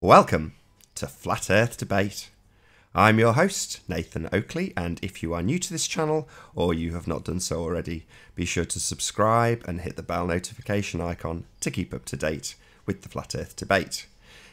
Welcome to Flat Earth Debate. I'm your host, Nathan Oakley, and if you are new to this channel, or you have not done so already, be sure to subscribe and hit the bell notification icon to keep up to date with the Flat Earth Debate.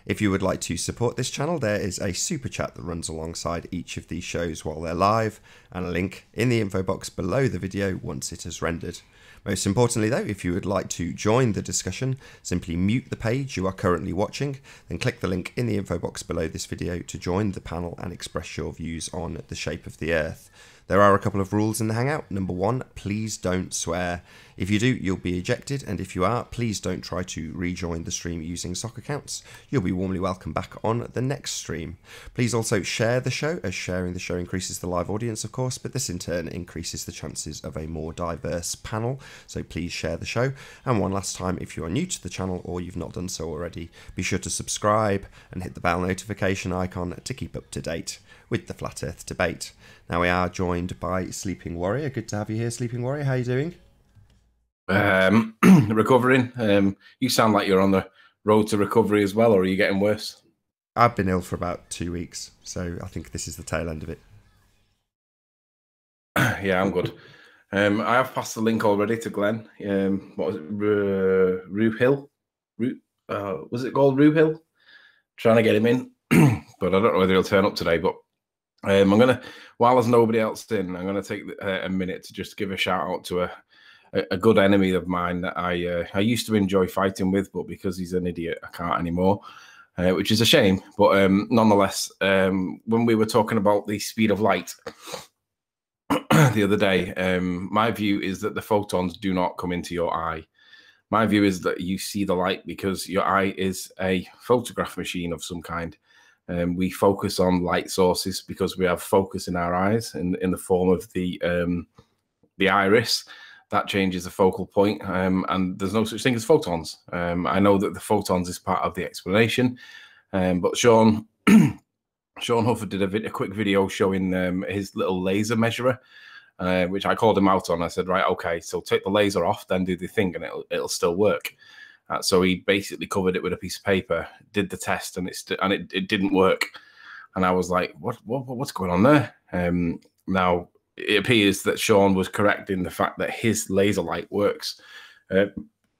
If you would like to support this channel, there is a super chat that runs alongside each of these shows while they're live, and a link in the info box below the video once it has rendered. Most importantly though, if you would like to join the discussion, simply mute the page you are currently watching, then click the link in the info box below this video to join the panel and express your views on the shape of the Earth. There are a couple of rules in the Hangout. Number one, please don't swear. If you do, you'll be ejected, and if you are, please don't try to rejoin the stream using sock accounts. You'll be warmly welcome back on the next stream. Please also share the show, as sharing the show increases the live audience, of course, but this in turn increases the chances of a more diverse panel, so please share the show. And one last time, if you are new to the channel or you've not done so already, be sure to subscribe and hit the bell notification icon to keep up to date with the Flat Earth Debate. Now we are joined by Sleeping Warrior. Good to have you here, Sleeping Warrior. How are you doing? Recovering. You sound like you're on the road to recovery as well, or are you getting worse? I've been ill for about 2 weeks, so I think this is the tail end of it. Yeah, I'm good. I have passed the link already to Glenn. What was it? Rue Hill? Was it called Rue Hill? Trying to get him in, but I don't know whether he'll turn up today. But I'm gonna, while there's nobody else in, I'm gonna take a minute to just give a shout out to a good enemy of mine that I used to enjoy fighting with, but because he's an idiot, I can't anymore, which is a shame. But nonetheless, when we were talking about the speed of light the other day, my view is that the photons do not come into your eye. My view is that you see the light because your eye is a photograph machine of some kind. We focus on light sources because we have focus in our eyes in the form of the iris. That changes the focal point, and there's no such thing as photons. I know that the photons is part of the explanation, but Sean Hufford did a quick video showing his little laser measurer, which I called him out on. I said, right, okay, so take the laser off, then do the thing, and it'll still work. So he basically covered it with a piece of paper, did the test, and it didn't work. And I was like, what's going on there? Now, it appears that Sean was correct in the fact that his laser light works. It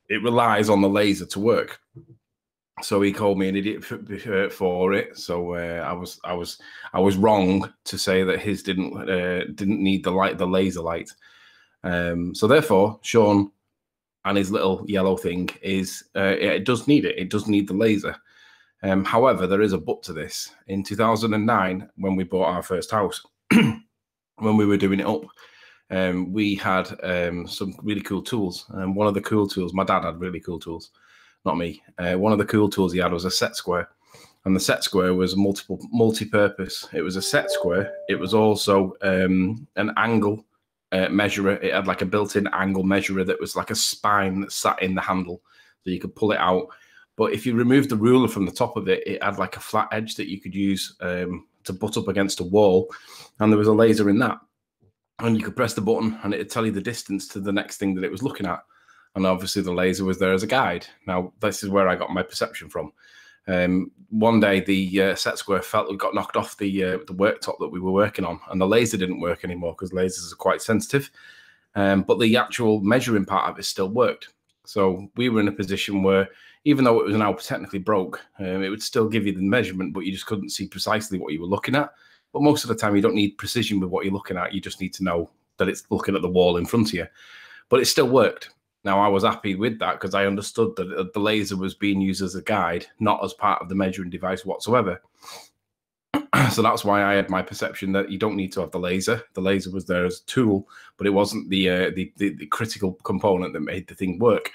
relies on the laser to work. So he called me an idiot for it. So I was wrong to say that his didn't need the laser light. So therefore, Sean and his little yellow thing is it does need it. It does need the laser. However, there is a but to this. In 2009, when we bought our first house, when we were doing it up, we had some really cool tools. And one of the cool tools, my dad had really cool tools, not me. One of the cool tools he had was a set square. And the set square was multi-purpose. It was a set square. It was also an angle measurer. It had like a built-in angle measurer that was like a spine that sat in the handle, so you could pull it out. But if you removed the ruler from the top of it, it had like a flat edge that you could use to butt up against a wall, and there was a laser in that, and you could press the button and it'd tell you the distance to the next thing that it was looking at, and obviously the laser was there as a guide. Now this is where I got my perception from. One day the set square got knocked off the worktop that we were working on, and the laser didn't work anymore because lasers are quite sensitive, but the actual measuring part of it still worked. So we were in a position where, even though it was now technically broke, it would still give you the measurement, but you just couldn't see precisely what you were looking at. But most of the time, you don't need precision with what you're looking at. You just need to know that it's looking at the wall in front of you. But it still worked. Now, I was happy with that because I understood that the laser was being used as a guide, not as part of the measuring device whatsoever. So that's why I had my perception that you don't need to have the laser. The laser was there as a tool, but it wasn't the critical component that made the thing work.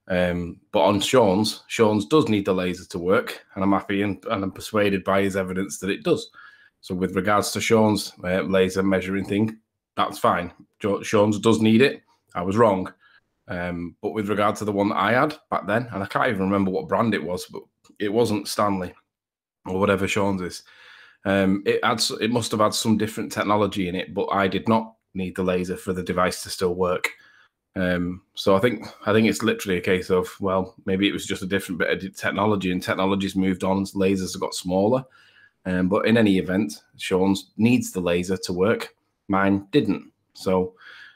But on Sean's does need the laser to work, and I'm happy and I'm persuaded by his evidence that it does. So with regards to Sean's laser measuring thing, that's fine. Sean's does need it. I was wrong. But with regard to the one that I had back then, and I can't even remember what brand it was, but it wasn't Stanley or whatever Sean's is. It must have had some different technology in it, but I did not need the laser for the device to still work. So I think it's literally a case of, well, maybe it was just a different bit of technology, and technology's moved on, lasers have got smaller. But in any event, Sean's needs the laser to work. Mine didn't. So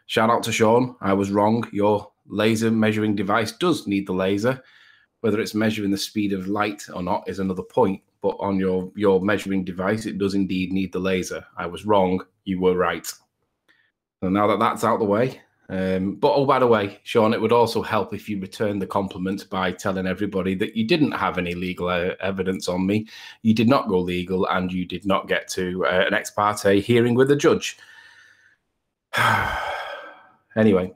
shout out to Sean. I was wrong. Your laser measuring device does need the laser. Whether it's measuring the speed of light or not is another point. But on your measuring device, it does indeed need the laser. I was wrong. You were right. So now that that's out the way, but oh, by the way, Sean, it would also help if you return the compliment by telling everybody that you didn't have any legal evidence on me, you did not go legal, and you did not get to an ex parte hearing with a judge. Anyway,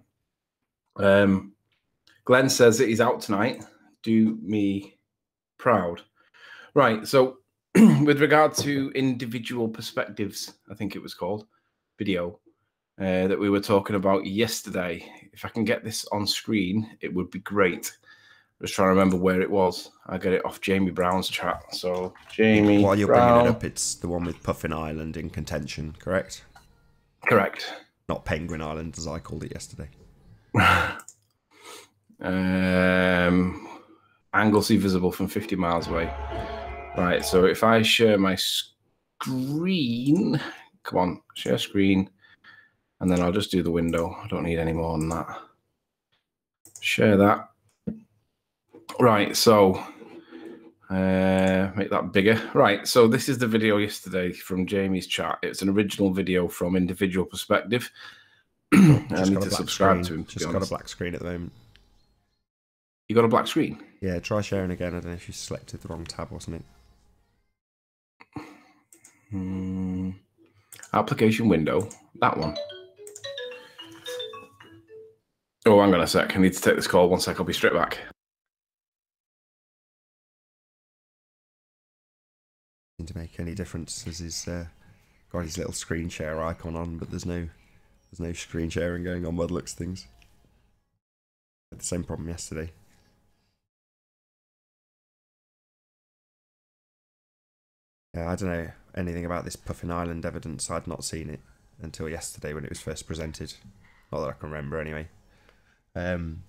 Glenn says that he's out tonight. Do me proud. Right, so with regard to individual perspectives, I think it was called, video, that we were talking about yesterday. If I can get this on screen, it would be great. Just trying to remember where it was. I got it off Jamie Brown's chat. So Jamie While you're Brown. bringing it up, it's the one with Puffin Island in contention, correct? Correct. Not Penguin Island, as I called it yesterday. Anglesey visible from 50 miles away. Right, so if I share my screen, come on, share screen, and then I'll just do the window. I don't need any more than that. Share that. Right, so make that bigger. Right, so this is the video yesterday from Jamie's chat. It's an original video from Individual Perspective. I need to subscribe to him. Just got a black screen at the moment. You got a black screen? Yeah, try sharing again. I don't know if you selected the wrong tab or something. Application window, that one. Oh, hang on a sec. I need to take this call. 1 sec. I'll be straight back. To make any difference as he's got his little screen share icon on, but there's no screen sharing going on by the looks of things. Had the same problem yesterday. Yeah, I don't know anything about this Puffin Island evidence. I'd not seen it until yesterday when it was first presented. Not that I can remember anyway. And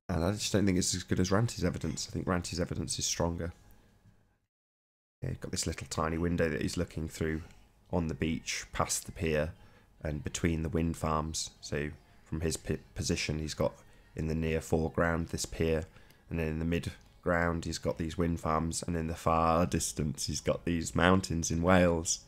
I just don't think it's as good as Ranty's evidence. I think Ranty's evidence is stronger. Yeah, got this little tiny window that he's looking through on the beach, past the pier, and between the wind farms. So from his position, he's got in the near foreground this pier, and then in the mid-ground he's got these wind farms, and in the far distance he's got these mountains in Wales.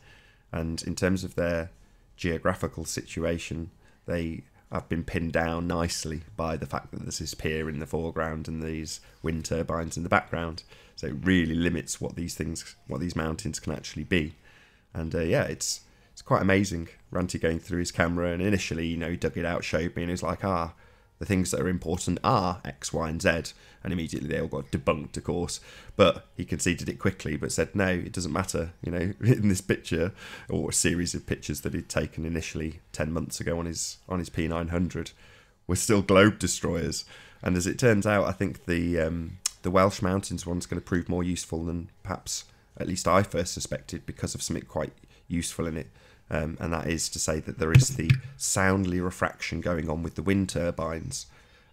And in terms of their geographical situation, they have been pinned down nicely by the fact that there's this pier in the foreground and these wind turbines in the background. So it really limits what these mountains can actually be. And yeah, it's quite amazing. Ranty going through his camera, and initially, he dug it out, showed me, and he was like, the things that are important are X, Y, and Z. And immediately they all got debunked, of course. But he conceded it quickly, but said, no, it doesn't matter. In this picture, or a series of pictures that he'd taken initially 10 months ago on his P900, were still globe destroyers. And as it turns out, I think the Welsh Mountains one's going to prove more useful than perhaps at least I first suspected, because of something quite useful in it. And that is to say that there is the soundly refraction going on with the wind turbines.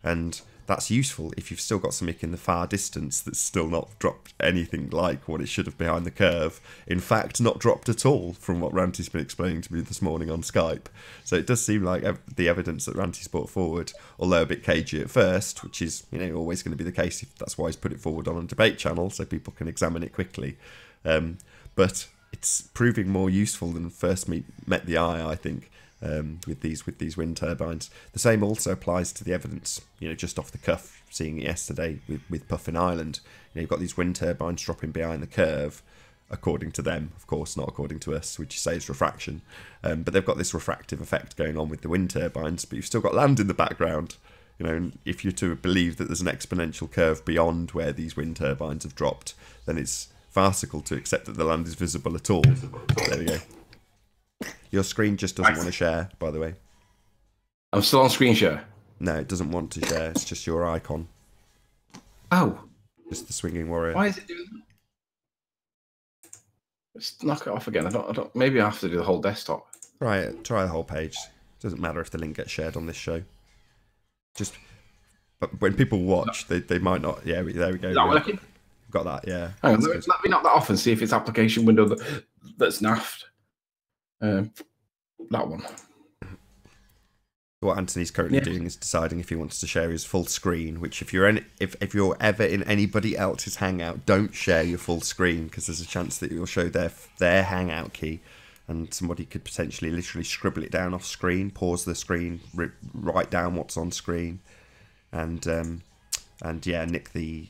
And that's useful if you've still got something in the far distance that's still not dropped anything like what it should have behind the curve. In fact, not dropped at all, from what Ranty's been explaining to me this morning on Skype. So it does seem like the evidence that Ranty's brought forward, although a bit cagey at first, which is always going to be the case, if that's why he's put it forward on a debate channel so people can examine it quickly. But it's proving more useful than first met the eye, I think, with these wind turbines. The same also applies to the evidence, just off the cuff, seeing it yesterday with Puffin Island. You've got these wind turbines dropping behind the curve, according to them, of course, not according to us, which you say is refraction. But they've got this refractive effect going on with the wind turbines, but you've still got land in the background. And if you're to believe that there's an exponential curve beyond where these wind turbines have dropped, then it's farcical to accept that the land is visible at all. There we go. Your screen just doesn't want to share, by the way. I'm still on screen share. No, it doesn't want to share. It's just your icon. Oh. Just the swinging warrior. Why is it doing that? Let's knock it off again. I don't. Maybe I have to do the whole desktop. Right, try the whole page. Doesn't matter if the link gets shared on this show. Just, but when people watch, they might not. Yeah, there we go. Is that working? Got that. Yeah. Hang on, let me knock that off and see if it's application window that's naffed. That one. What Anthony's currently doing is deciding if he wants to share his full screen. Which, if you're ever in anybody else's Hangout, don't share your full screen, because there's a chance that you'll show their Hangout key, and somebody could potentially literally scribble it down off screen, pause the screen, write down what's on screen, and yeah, nick the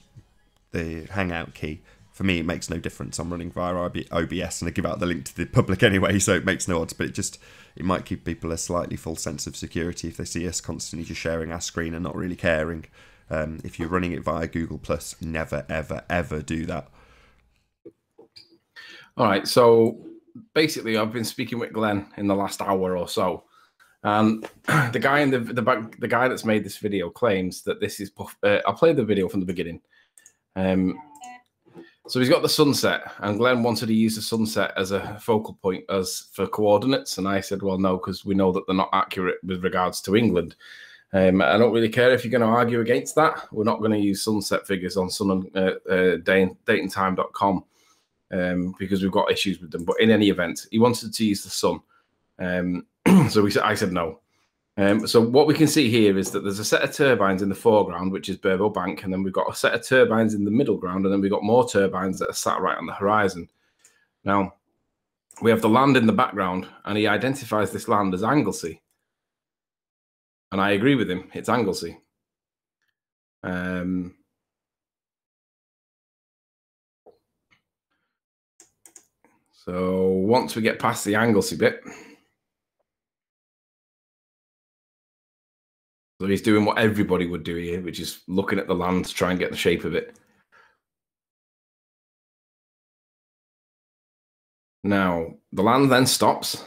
Hangout key. For me, it makes no difference. I'm running via OBS, and I give out the link to the public anyway, so it makes no odds. But it might give people a slightly false sense of security if they see us constantly just sharing our screen and not really caring. If you're running it via Google+, never, ever, ever do that. All right, so basically, I've been speaking with Glenn in the last hour or so, and the guy in the guy that's made this video claims that this is. I'll play the video from the beginning. So he's got the sunset, and Glenn wanted to use the sunset as a focal point for coordinates, and I said, well, no, because we know that they're not accurate with regards to England. I don't really care if you're going to argue against that. We're not going to use sunset figures on dateandtime.com because we've got issues with them. But in any event, he wanted to use the sun. So I said no. So what we can see here is that there's a set of turbines in the foreground, which is Burbo Bank, and then we've got a set of turbines in the middle ground, and then we've got more turbines that are sat right on the horizon. Now, we have the land in the background, and he identifies this land as Anglesey. And I agree with him, it's Anglesey. So once we get past the Anglesey bit, so he's doing what everybody would do here, which is looking at the land to try and get the shape of it. Now, the land then stops.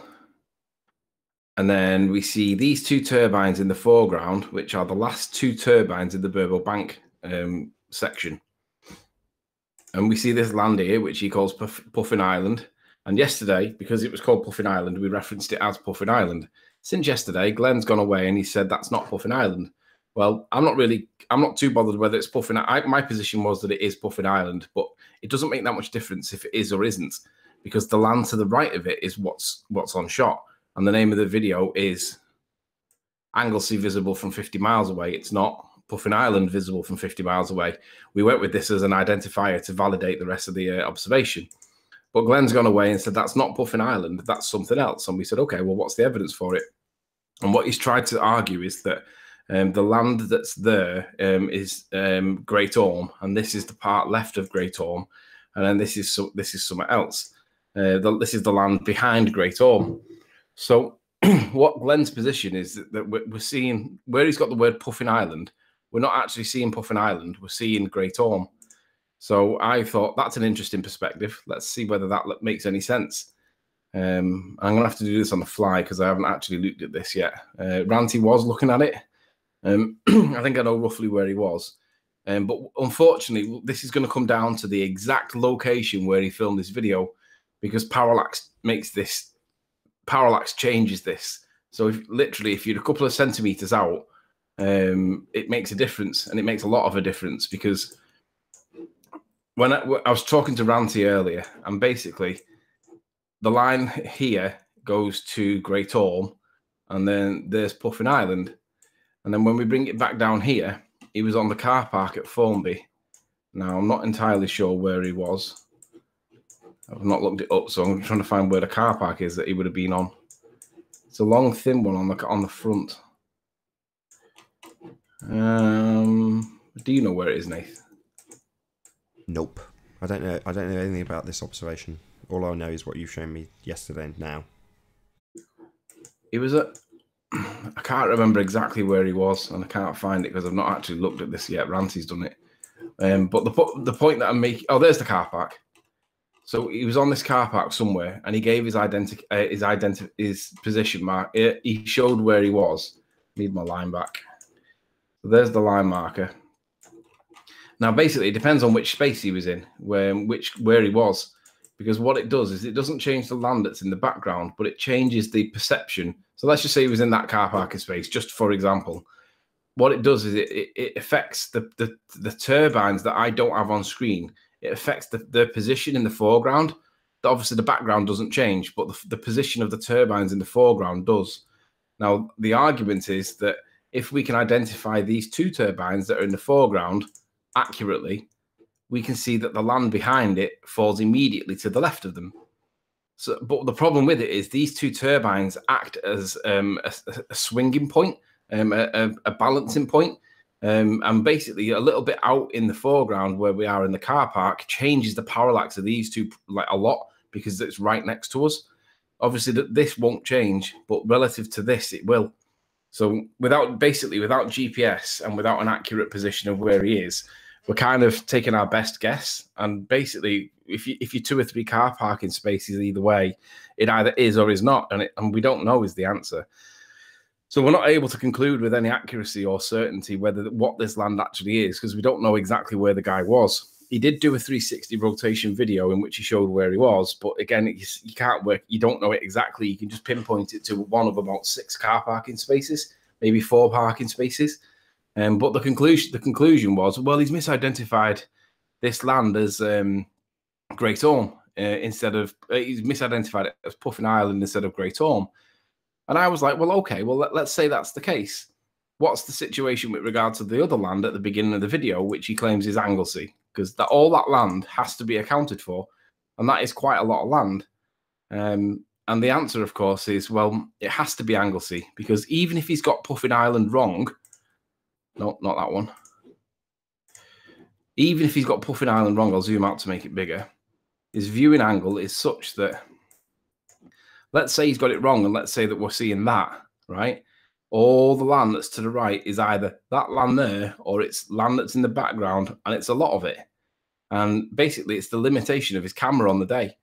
And then we see these two turbines in the foreground, which are the last two turbines in the Burbo Bank section. And we see this land here, which he calls Puffin Island. And yesterday, because it was called Puffin Island, we referenced it as Puffin Island. Since yesterday, Glenn's gone away and he said that's not Puffin Island. Well, I'm not too bothered whether it's Puffin. My position was that it is Puffin Island, but it doesn't make that much difference if it is or isn't, because the land to the right of it is what's on shot. And the name of the video is Anglesey visible from 50 miles away. It's not Puffin Island visible from 50 miles away. We went with this as an identifier to validate the rest of the observation. But Glenn's gone away and said, that's not Puffin Island, that's something else. And we said, okay, well, what's the evidence for it? And what he's tried to argue is that the land that's there is Great Orme, and this is the part left of Great Orme, and then this is somewhere else. This is the land behind Great Orme. So what Glenn's position is that we're seeing, where he's got the word Puffin Island, we're not actually seeing Puffin Island, we're seeing Great Orme. So I thought that's an interesting perspective. Let's see whether that makes any sense. I'm going to have to do this on the fly because I haven't actually looked at this yet. Ranty was looking at it. I think I know roughly where he was. But unfortunately, this is going to come down to the exact location where he filmed this video, because parallax changes this. So if you're a couple of centimeters out, it makes a difference, and it makes a lot of a difference, because when I was talking to Ranty earlier, and basically the line here goes to Great Orme, and then there's Puffin Island. And then when we bring it back down here, he was on the car park at Formby. Now, I'm not entirely sure where he was. I've not looked it up, so I'm trying to find where the car park is that he would have been on. It's a long, thin one on the front. Do you know where it is, Nath? Nope. I don't know anything about this observation. All I know is what you've shown me yesterday and now. He was at... I can't remember exactly where he was, and I can't find it because I've not actually looked at this yet. Ranty's done it. But the point that I'm making... Oh, there's the car park. So he was on this car park somewhere, and he gave his position mark. He showed where he was. Need my line back. So there's the line marker. Now, basically, it depends on which space he was in, where he was, because what it does is it doesn't change the land that's in the background, but it changes the perception. So let's just say he was in that car parking space, just for example. what it does is it affects the turbines that I don't have on screen. It affects the position in the foreground. Obviously, the background doesn't change, but the position of the turbines in the foreground does. Now, the argument is that if we can identify these two turbines that are in the foreground accurately, we can see that the land behind it falls immediately to the left of them. So, but the problem with it is these two turbines act as a swinging point, a balancing point, and basically a little bit out in the foreground where we are in the car park changes the parallax of these two like a lot because it's right next to us. Obviously, this won't change, but relative to this, it will. So without GPS and without an accurate position of where he is, we're kind of taking our best guess. And basically, if you're 2 or 3 car parking spaces either way, it either is or is not, and we don't know is the answer. So we're not able to conclude with any accuracy or certainty what this land actually is because we don't know exactly where the guy was. He did do a 360 rotation video in which he showed where he was, but again, you can't work. You don't know it exactly. You can just pinpoint it to one of about 6 car parking spaces, maybe 4 parking spaces. But the conclusion was, well, he's misidentified this land as Great Orme instead of he's misidentified it as Puffin Island instead of Great Orme. And I was like, well, okay, well, let's say that's the case. What's the situation with regard to the other land at the beginning of the video, which he claims is Anglesey? Because all that land has to be accounted for, and that is quite a lot of land. And the answer, of course, is, well, it has to be Anglesey, because even if he's got Puffin Island wrong, no, not that one. Even if he's got Puffin Island wrong, I'll zoom out to make it bigger. His viewing angle is such that, let's say he's got it wrong, and let's say that we're seeing that, right? All the land that's to the right is either that land there or it's land that's in the background, and it's a lot of it. And basically, it's the limitation of his camera on the day.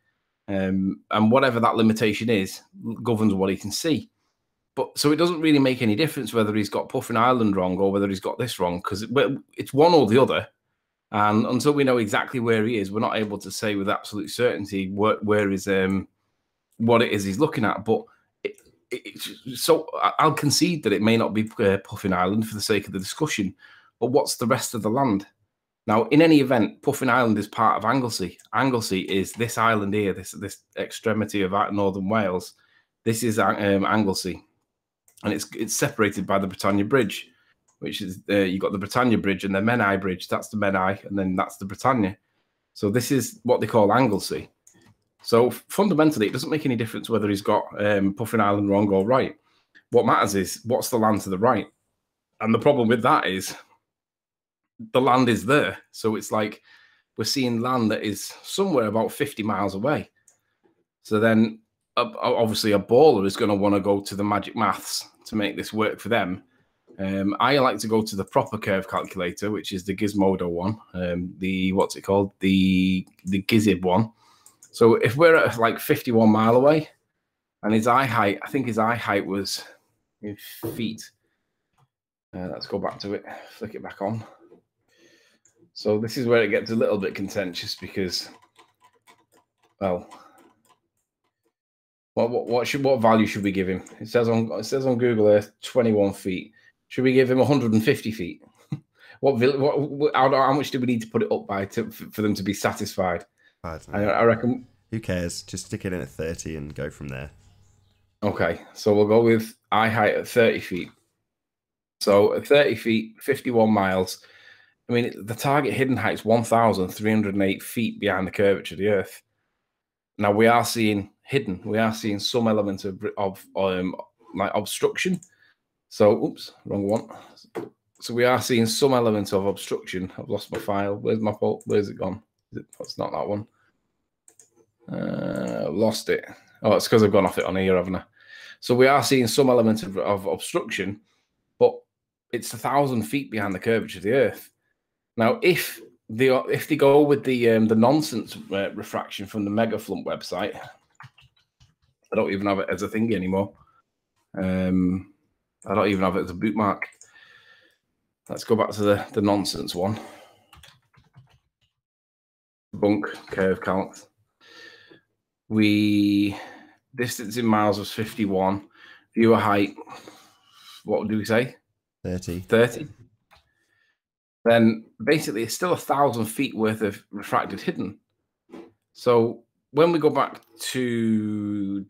And whatever that limitation is governs what he can see. But so it doesn't really make any difference whether he's got Puffin Island wrong or whether he's got this wrong, because it's one or the other. And until we know exactly where he is, we're not able to say with absolute certainty where is what it is he's looking at. But so I'll concede that it may not be Puffin Island for the sake of the discussion. But what's the rest of the land? Now, in any event, Puffin Island is part of Anglesey. Anglesey is this island here, this extremity of northern Wales. This is Anglesey, and it's separated by the Britannia Bridge, which is you've got the Britannia Bridge and the Menai Bridge. That's the Menai, and then that's the Britannia. So this is what they call Anglesey. So fundamentally, it doesn't make any difference whether he's got Puffin Island wrong or right. What matters is what's the land to the right. And the problem with that is the land is there. So it's like we're seeing land that is somewhere about 50 miles away. So then obviously a baller is going to want to go to the magic maths to make this work for them. I like to go to the proper curve calculator, which is the Gizmodo one, the Gizib one. So if we're at like 51 mile away and his eye height, I think his eye height was in feet. Let's go back to it, flick it back on. So this is where it gets a little bit contentious because, well, what value should we give him? It says on Google Earth 21 feet. Should we give him 150 feet? How much do we need to put it up by for them to be satisfied? I reckon. Who cares? Just stick it in at 30 and go from there. Okay, so we'll go with eye height at 30 feet. So at 30 feet, 51 miles. I mean, the target hidden height is 1,308 feet behind the curvature of the Earth. Now we are seeing hidden. We are seeing some element of like obstruction. So, oops, wrong one. So we are seeing some element of obstruction. I've lost my file. Where's my fault? Where's it gone? It's not that one. Lost it. Oh, it's because I've gone off it on here, haven't I? So we are seeing some element of obstruction, but it's 1,000 feet behind the curvature of the Earth. Now, if they go with the nonsense refraction from the Megaflump website, I don't even have it as a thingy anymore. I don't even have it as a bookmark. Let's go back to the nonsense one. Bunk curve count. Distance in miles was 51. Viewer height, what do we say? 30. 30. Then basically it's still 1,000 feet worth of refracted hidden. So when we go back to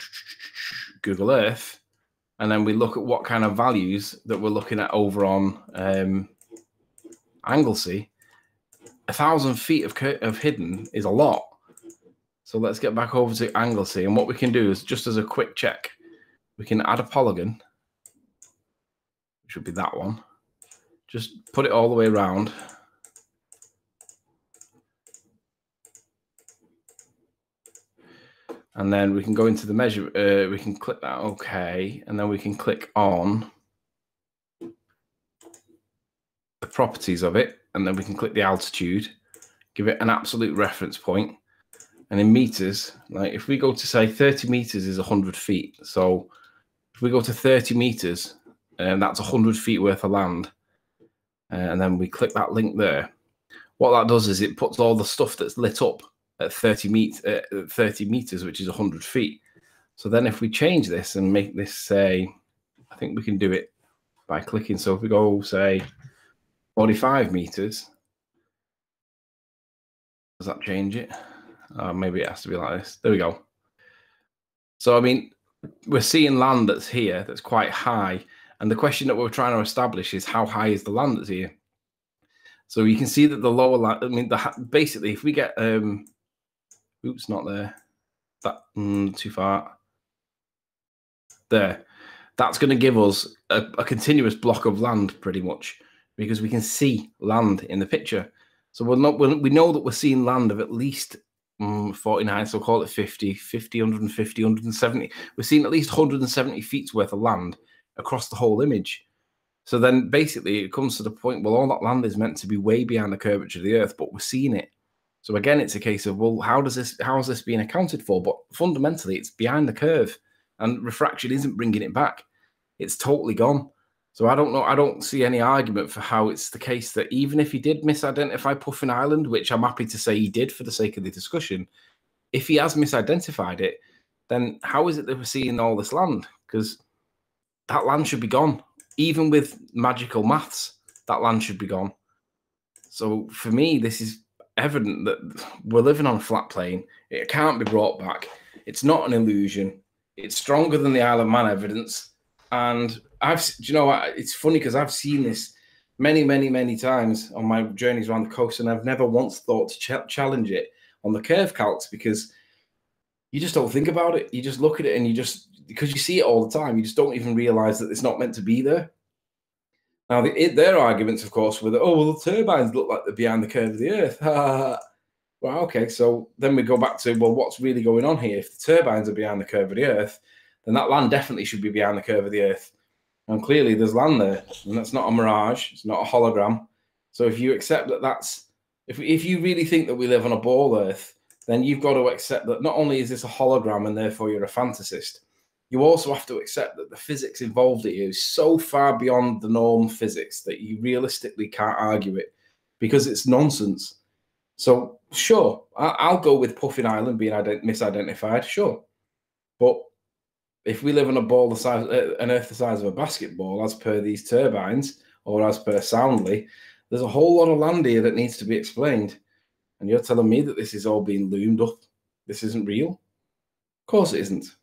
Google Earth, and then we look at what kind of values that we're looking at over on Anglesey, 1,000 feet of hidden is a lot. So let's get back over to Anglesey, and what we can do is, just as a quick check, we can add a polygon, which would be that one. Just put it all the way around. And then we can go into the measure, we can click that, okay, and then we can click on the properties of it, and then we can click the altitude, give it an absolute reference point, and in meters, like if we go to say 30 meters is 100 feet, so if we go to 30 meters, that's 100 feet worth of land, and then we click that link there, what that does is it puts all the stuff that's lit up at 30 meters, which is 100 feet. So then if we change this and make this say, I think we can do it by clicking. So if we go say 45 meters, does that change it? Maybe it has to be like this. There we go. So, I mean, we're seeing land that's here that's quite high. And the question that we're trying to establish is how high is the land that's here? So you can see that the lower land, I mean, basically, if we get, oops, not there, that too far. There, that's going to give us a continuous block of land pretty much, because we can see land in the picture. So we know that we're seeing land of at least 49, so call it 50, 150, 170. We're seeing at least 170 feet worth of land across the whole image. So then basically it comes to the point, well, all that land is meant to be way behind the curvature of the Earth, but we're seeing it. So again, it's a case of, well, how is this being accounted for? But fundamentally, it's behind the curve, and refraction isn't bringing it back. It's totally gone. So I don't know. I don't see any argument for how it's the case that even if he did misidentify Puffin Island, which I'm happy to say he did for the sake of the discussion, if he has misidentified it, then how is it that we're seeing all this land? Because that land should be gone. Even with magical maths, that land should be gone. So for me, this is evident that we're living on a flat plane. It can't be brought back. It's not an illusion. It's stronger than the Isle of Man evidence. And it's funny because I've seen this many, many, many times on my journeys around the coast, and I've never once thought to challenge it on the curve calcs, because you just don't think about it. You just look at it and because you see it all the time, you just don't even realize that it's not meant to be there. Now, their arguments, of course, were that, oh, well, the turbines look like they're behind the curve of the Earth. Well, okay, so then we go back to, well, what's really going on here? If the turbines are behind the curve of the Earth, then that land definitely should be behind the curve of the Earth. And clearly there's land there, and that's not a mirage. It's not a hologram. So if you accept that if you really think that we live on a ball Earth, then you've got to accept that not only is this a hologram and therefore you're a fantasist, you also have to accept that the physics involved here is so far beyond the norm physics that you realistically can't argue it, because it's nonsense. So sure, I'll go with Puffin Island being misidentified, sure. But if we live on a ball an Earth the size of a basketball, as per these turbines, or as per Soundly, there's a whole lot of land here that needs to be explained. And you're telling me that this is all being loomed up? This isn't real? Of course it isn't.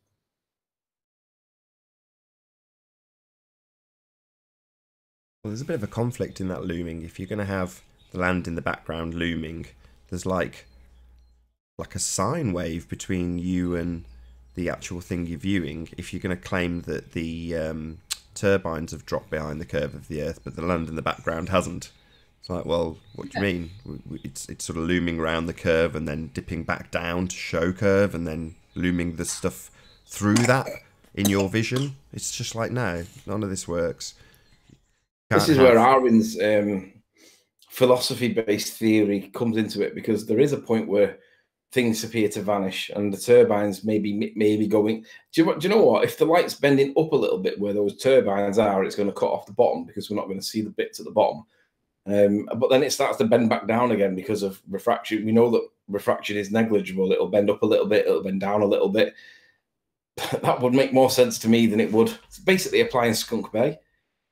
Well, there's a bit of a conflict in that looming. If you're going to have the land in the background looming, there's like a sine wave between you and the actual thing you're viewing. If you're going to claim that the turbines have dropped behind the curve of the Earth, but the land in the background hasn't, it's like, well, what do you mean? It's sort of looming around the curve and then dipping back down to show curve and then looming the stuff through that in your vision. It's just like, no, none of this works. This is where Arwen's philosophy-based theory comes into it, because there is a point where things appear to vanish and the turbines may be going. Do you know what? If the light's bending up a little bit where those turbines are, it's going to cut off the bottom, because we're not going to see the bits at the bottom. But then it starts to bend back down again because of refraction. We know that refraction is negligible. It'll bend up a little bit. It'll bend down a little bit. That would make more sense to me than it would. It's basically applying Skunk Bay.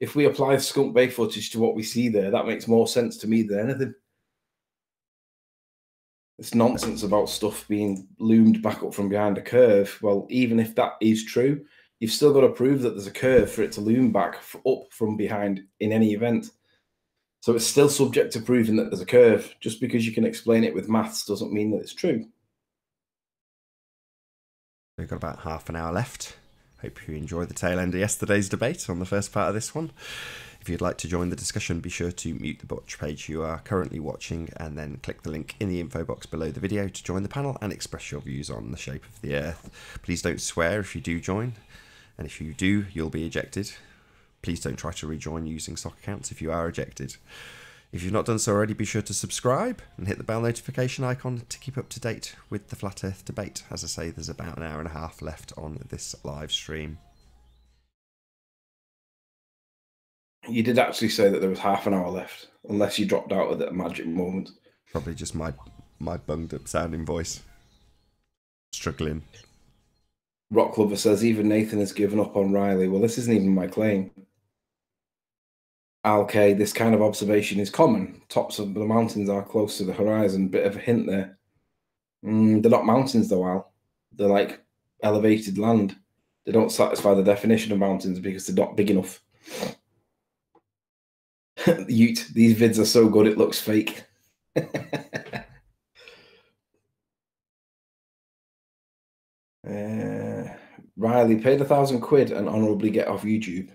if we apply Skunk Bay footage to what we see there, that makes more sense to me than anything. It's nonsense about stuff being loomed back up from behind a curve. Well, even if that is true, you've still got to prove that there's a curve for it to loom back up from behind in any event. So it's still subject to proving that there's a curve. Just because you can explain it with maths doesn't mean that it's true. We've got about half an hour left. Hope you enjoyed the tail end of yesterday's debate on the first part of this one. If you'd like to join the discussion, be sure to mute the watch page you are currently watching and then click the link in the info box below the video to join the panel and express your views on the shape of the Earth. Please don't swear if you do join, and if you do, you'll be ejected. Please don't try to rejoin using sock accounts if you are ejected. If you've not done so already, be sure to subscribe and hit the bell notification icon to keep up to date with the Flat Earth debate. As I say, there's about an hour and a half left on this live stream. You did actually say that there was half an hour left, unless you dropped out at that magic moment. Probably just my bunged up sounding voice. Struggling. Rock Lover says, even Nathan has given up on Riley. Well, this isn't even my claim. Okay, this kind of observation is common. Tops of the mountains are close to the horizon. Bit of a hint there. They're not mountains, though, Al. They're like elevated land. They don't satisfy the definition of mountains because they're not big enough. Ute, these vids are so good it looks fake. Riley, paid £1,000 and honourably get off YouTube.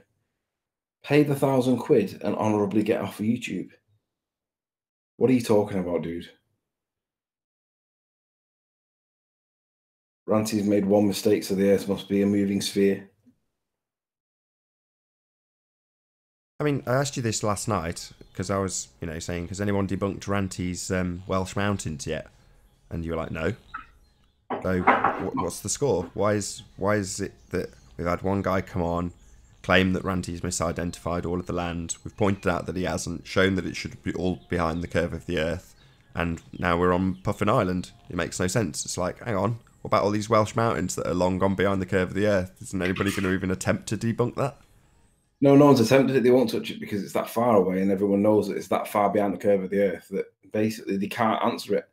Pay the £1,000 and honourably get off of YouTube. What are you talking about, dude? Ranty's made one mistake, so the Earth must be a moving sphere. I mean, I asked you this last night because I was, saying, has anyone debunked Ranty's Welsh mountains yet? And you were like, no. So, what's the score? Why is it that we've had one guy come on, claim that Ranty's misidentified all of the land? We've pointed out that he hasn't, shown that it should be all behind the curve of the Earth, and now we're on Puffin Island. It makes no sense. It's like, hang on, what about all these Welsh mountains that are long gone behind the curve of the Earth? Isn't anybody going to even attempt to debunk that? No one's attempted it. They won't touch it because it's that far away, and everyone knows that it's that far behind the curve of the Earth that basically they can't answer it.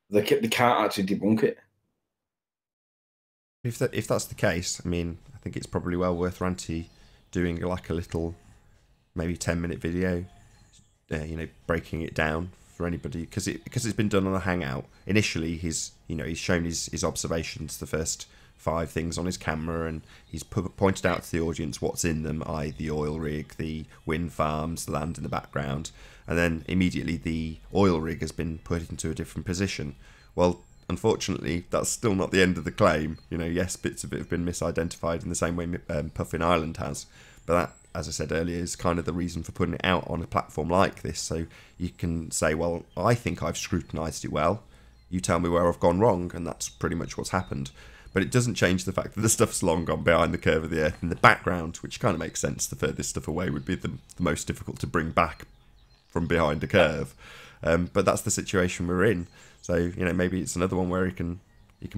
They can't actually debunk it. If that's the case, I mean, I think it's probably well worth Ranty doing like a little, maybe 10-minute video, breaking it down for anybody, because it's been done on a Hangout. Initially, he's shown his observations, the first 5 things on his camera, and he's pointed out to the audience what's in them, i.e. the oil rig, the wind farms, the land in the background, and then immediately the oil rig has been put into a different position. Well, unfortunately, that's still not the end of the claim. Yes, bits of it have been misidentified in the same way Puffin Island has, but that, as I said earlier, is kind of the reason for putting it out on a platform like this, so you can say, well, I think I've scrutinised it well, you tell me where I've gone wrong, and that's pretty much what's happened. But it doesn't change the fact that the stuff's long gone behind the curve of the Earth in the background, which kind of makes sense. The furthest stuff away would be the most difficult to bring back from behind the curve. But that's the situation we're in. So, maybe it's another one where you can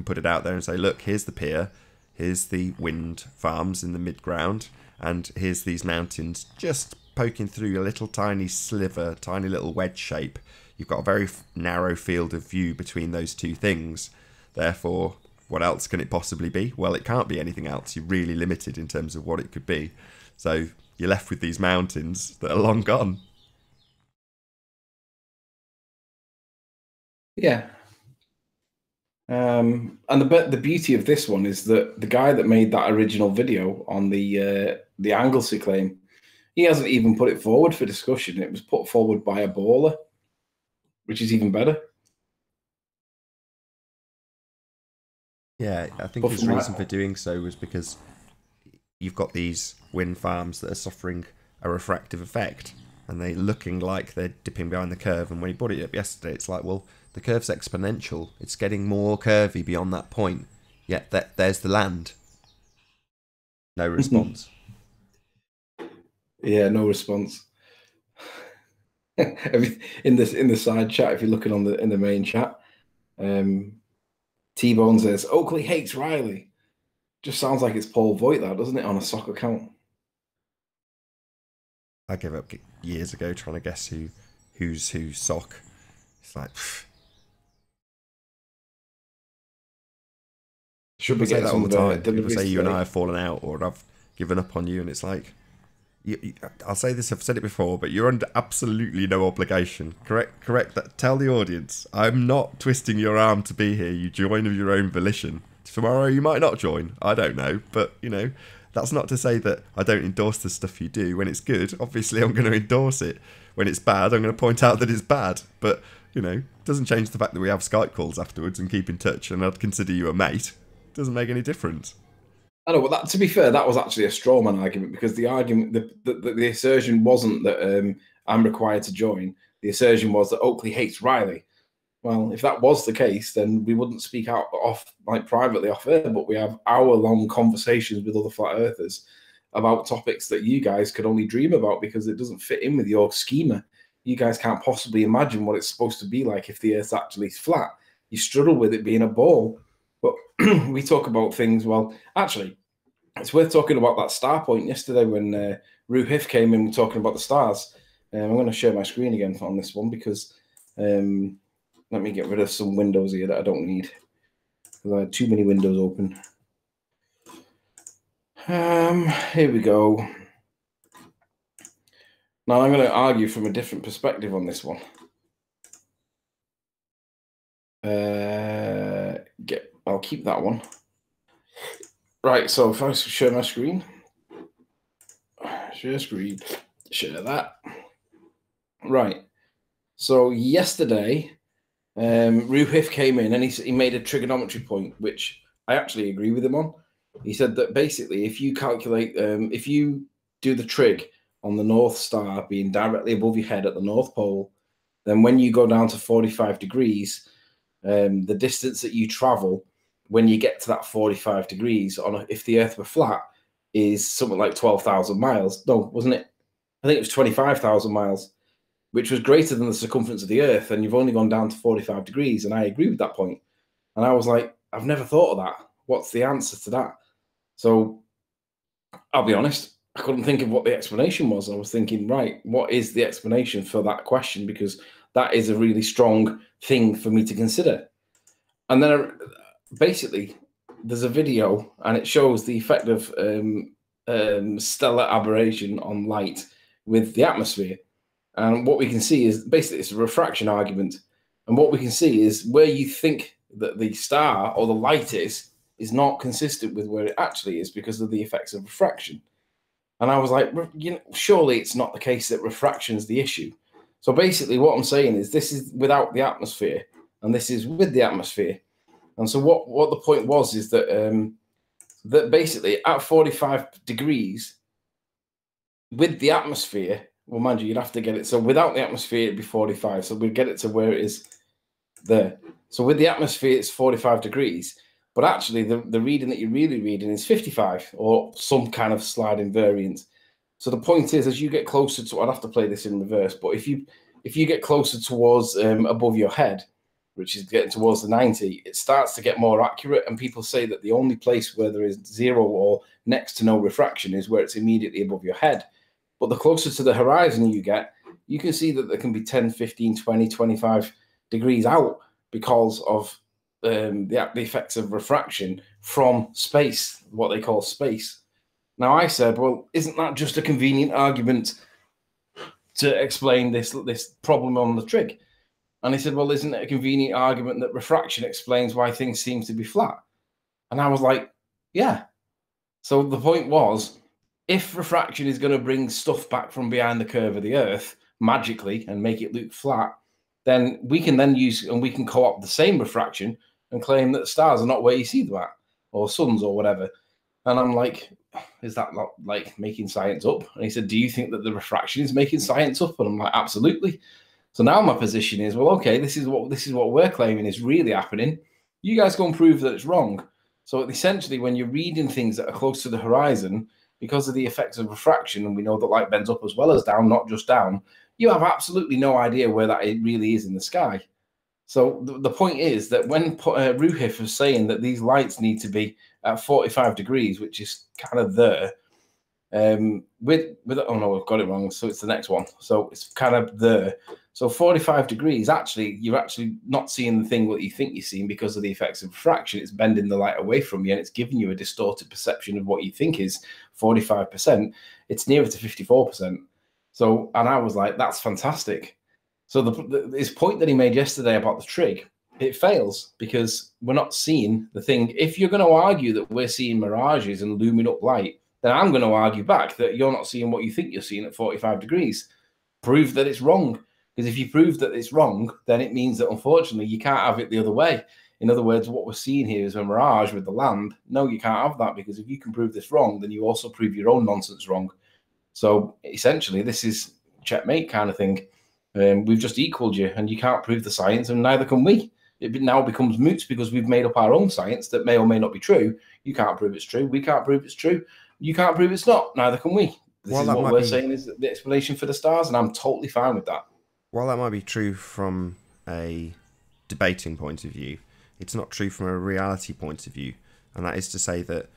put it out there and say, look, here's the pier, here's the wind farms in the mid-ground, and here's these mountains just poking through a little tiny sliver, tiny little wedge shape. You've got a very narrow field of view between those two things. Therefore, what else can it possibly be? Well, it can't be anything else. You're really limited in terms of what it could be. So you're left with these mountains that are long gone. Yeah. And the beauty of this one is that the guy that made that original video on the Anglesey claim, he hasn't even put it forward for discussion. It was put forward by a baller, which is even better. Yeah, I think his reason for doing so was because you've got these wind farms that are suffering a refractive effect, and they're looking like they're dipping behind the curve. And when he brought it up yesterday, it's like, well, the curve's exponential. It's getting more curvy beyond that point. Yet there's the land. No response. Yeah, no response. in the side chat, if you're looking in the main chat, T-Bone says Oakley hates Riley. Just sounds like it's Paul Voigt, that, doesn't it, on a soccer account? I gave up years ago trying to guess who's whose sock. It's like Should people be say getting that all some the time. People deliveries say you and I today. have fallen out, or I've given up on you, and it's like, I'll say this. I've said it before, but you're under absolutely no obligation. Correct that. Tell the audience, I'm not twisting your arm to be here. You join of your own volition. Tomorrow you might not join. I don't know, but that's not to say that I don't endorse the stuff you do. When it's good, obviously I'm going to endorse it. When it's bad, I'm going to point out that it's bad. But doesn't change the fact that we have Skype calls afterwards and keep in touch, and I'd consider you a mate. Doesn't make any difference. I know, but that, to be fair, that was actually a straw man argument, because the argument, the assertion wasn't that I'm required to join. The assertion was that Oakley hates Riley. Well, if that was the case, then we wouldn't speak out privately off air, but we have hour-long conversations with other flat earthers about topics that you guys could only dream about because it doesn't fit in with your schema. You guys can't possibly imagine what it's supposed to be like if the Earth's actually flat. You struggle with it being a ball. But we talk about things, well, actually, it's worth talking about that star point yesterday when Rue Hiff came in talking about the stars. I'm going to share my screen again on this one because let me get rid of some windows here that I don't need, because I had too many windows open. Here we go. Now I'm going to argue from a different perspective on this one. I'll keep that one. Right, so if I share my screen, share screen, share that. Right, so yesterday, Rue Hiff came in and he made a trigonometry point, which I actually agree with him on. He said that basically, if you calculate, if you do the trig on the North Star being directly above your head at the North Pole, then when you go down to 45 degrees, the distance that you travel when you get to that 45 degrees if the Earth were flat is something like 12,000 miles. No, wasn't it? I think it was 25,000 miles, which was greater than the circumference of the Earth, and you've only gone down to 45 degrees. And I agree with that point. And I was like, I've never thought of that. What's the answer to that? So I'll be honest, I couldn't think of what the explanation was. I was thinking, right, what is the explanation for that question? Because that is a really strong thing for me to consider. And then basically, there's a video and it shows the effect of stellar aberration on light with the atmosphere. And what we can see is basically it's a refraction argument. And what we can see is where you think that the star or the light is not consistent with where it actually is because of the effects of refraction. And I was like, surely it's not the case that refraction is the issue. So basically what I'm saying is this is without the atmosphere and this is with the atmosphere. And so what the point was is that that basically at 45 degrees with the atmosphere, well, mind you, you'd have to get it. So without the atmosphere, it'd be 45. So we'd get it to where it is there. So with the atmosphere, it's 45 degrees. But actually, the reading that you're really reading is 55 or some kind of sliding variant. So the point is, as you get closer to, I'd have to play this in reverse, but if you get closer towards above your head, which is getting towards the 90, it starts to get more accurate. And people say that the only place where there is zero or next to no refraction is where it's immediately above your head. But the closer to the horizon you get, you can see that there can be 10, 15, 20, 25 degrees out because of the effects of refraction from space, what they call space. Now, I said, well, isn't that just a convenient argument to explain this problem on the trig? And he said, well, isn't it a convenient argument that refraction explains why things seem to be flat? And I was like, yeah. So the point was, if refraction is going to bring stuff back from behind the curve of the Earth magically and make it look flat, then we can then use and we can co-opt the same refraction and claim that stars are not where you see them at, or suns or whatever. And I'm like, is that not like making science up? And he said, do you think that the refraction is making science up? And I'm like, absolutely. So now my position is, well, okay, this is what we're claiming is really happening. You guys go and prove that it's wrong. So essentially, when you're reading things that are close to the horizon, because of the effects of refraction, and we know that light bends up as well as down, not just down, you have absolutely no idea where that it really is in the sky. So the point is that when Rue Hiff was saying that these lights need to be at 45 degrees, which is kind of there, With oh no, I've got it wrong. So it's the next one. So it's kind of there. So 45 degrees, actually, you're actually not seeing the thing what you think you're seeing because of the effects of refraction. It's bending the light away from you, and it's giving you a distorted perception of what you think is 45%. It's nearer to 54%. So, and I was like, that's fantastic. So his point that he made yesterday about the trig, it fails because we're not seeing the thing. If you're going to argue that we're seeing mirages and looming up light, then I'm going to argue back that you're not seeing what you think you're seeing at 45 degrees. Prove that it's wrong. Because if you prove that it's wrong, then it means that, unfortunately, you can't have it the other way. In other words, what we're seeing here is a mirage with the land. No, you can't have that, because if you can prove this wrong, then you also prove your own nonsense wrong. So essentially, this is checkmate kind of thing. We've just equaled you, and you can't prove the science, and neither can we. It now becomes moot because we've made up our own science that may or may not be true. You can't prove it's true. We can't prove it's true. You can't prove it's not. Neither can we. This is what we're saying is the explanation for the stars, and I'm totally fine with that. While that might be true from a debating point of view, it's not true from a reality point of view. And that is to say that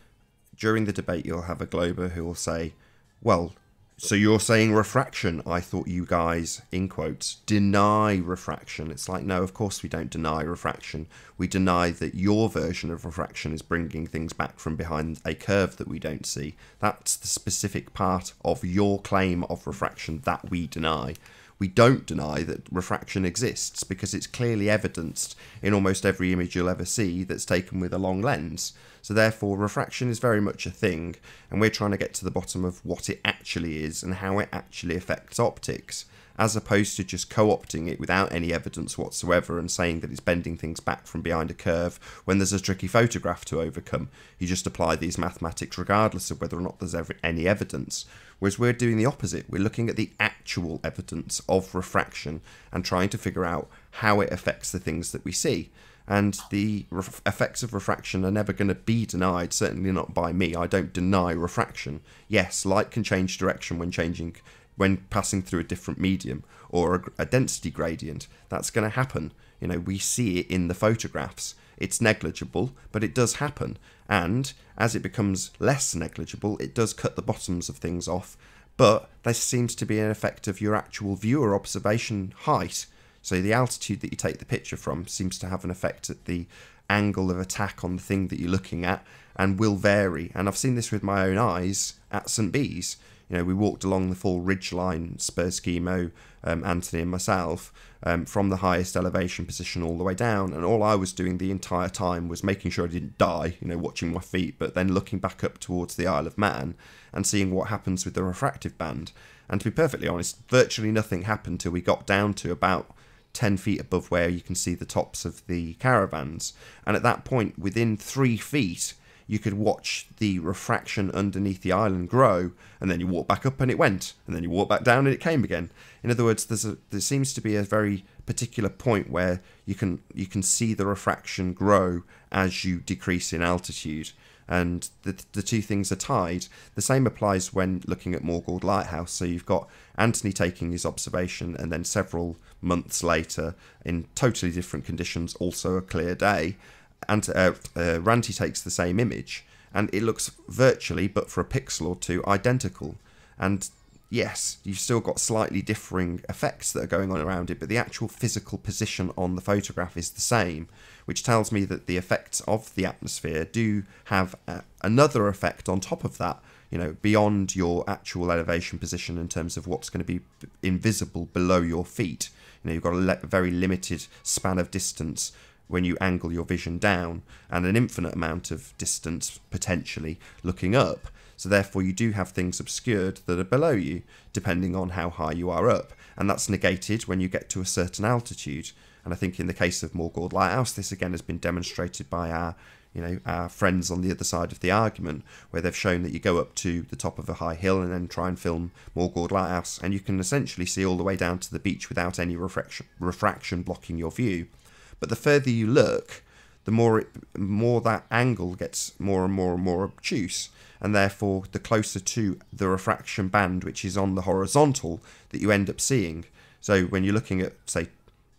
during the debate, you'll have a glober who will say, well, so you're saying refraction? I thought you guys, in quotes, deny refraction. It's like, no, of course we don't deny refraction. We deny that your version of refraction is bringing things back from behind a curve that we don't see. That's the specific part of your claim of refraction that we deny. We don't deny that refraction exists because it's clearly evidenced in almost every image you'll ever see that's taken with a long lens. So therefore, refraction is very much a thing, and we're trying to get to the bottom of what it actually is and how it actually affects optics, as opposed to just co-opting it without any evidence whatsoever and saying that it's bending things back from behind a curve when there's a tricky photograph to overcome. You just apply these mathematics regardless of whether or not there's ever any evidence. Whereas we're doing the opposite. We're looking at the actual evidence of refraction and trying to figure out how it affects the things that we see. And the effects of refraction are never going to be denied, certainly not by me. I don't deny refraction. Yes, light can change direction when passing through a different medium or a density gradient. That's going to happen. You know, we see it in the photographs. It's negligible, but it does happen. And as it becomes less negligible, it does cut the bottoms of things off. But there seems to be an effect of your actual viewer observation height. So the altitude that you take the picture from seems to have an effect at the angle of attack on the thing that you're looking at, and will vary. And I've seen this with my own eyes at St Bees. You know, we walked along the full ridgeline, Spurs Schemo, Anthony and myself, from the highest elevation position all the way down, and all I was doing the entire time was making sure I didn't die, you know, watching my feet, but then looking back up towards the Isle of Man and seeing what happens with the refractive band. And to be perfectly honest, virtually nothing happened till we got down to about 10 feet above where you can see the tops of the caravans. And at that point, within 3 feet, you could watch the refraction underneath the island grow, and then you walk back up and it went, and then you walk back down and it came again. In other words, there seems to be a very particular point where you can see the refraction grow as you decrease in altitude, and the two things are tied. The same applies when looking at Morgord Lighthouse. So you've got Anthony taking his observation, and then several months later, in totally different conditions, also a clear day, and Ranty takes the same image, and it looks virtually, but for a pixel or two, identical. And yes, you've still got slightly differing effects that are going on around it, but the actual physical position on the photograph is the same, which tells me that the effects of the atmosphere do have another effect on top of that, you know, beyond your actual elevation position in terms of what's going to be invisible below your feet. You know, you've got a very limited span of distance when you angle your vision down, and an infinite amount of distance potentially looking up. So therefore you do have things obscured that are below you, depending on how high you are up. And that's negated when you get to a certain altitude. And I think in the case of Morgord Lighthouse, this again has been demonstrated by our friends on the other side of the argument, where they've shown that you go up to the top of a high hill and then try and film Morgord Lighthouse, and you can essentially see all the way down to the beach without any refraction blocking your view. But the further you look, the more that angle gets more and more and more obtuse, and therefore the closer to the refraction band, which is on the horizontal, that you end up seeing. So when you're looking at, say,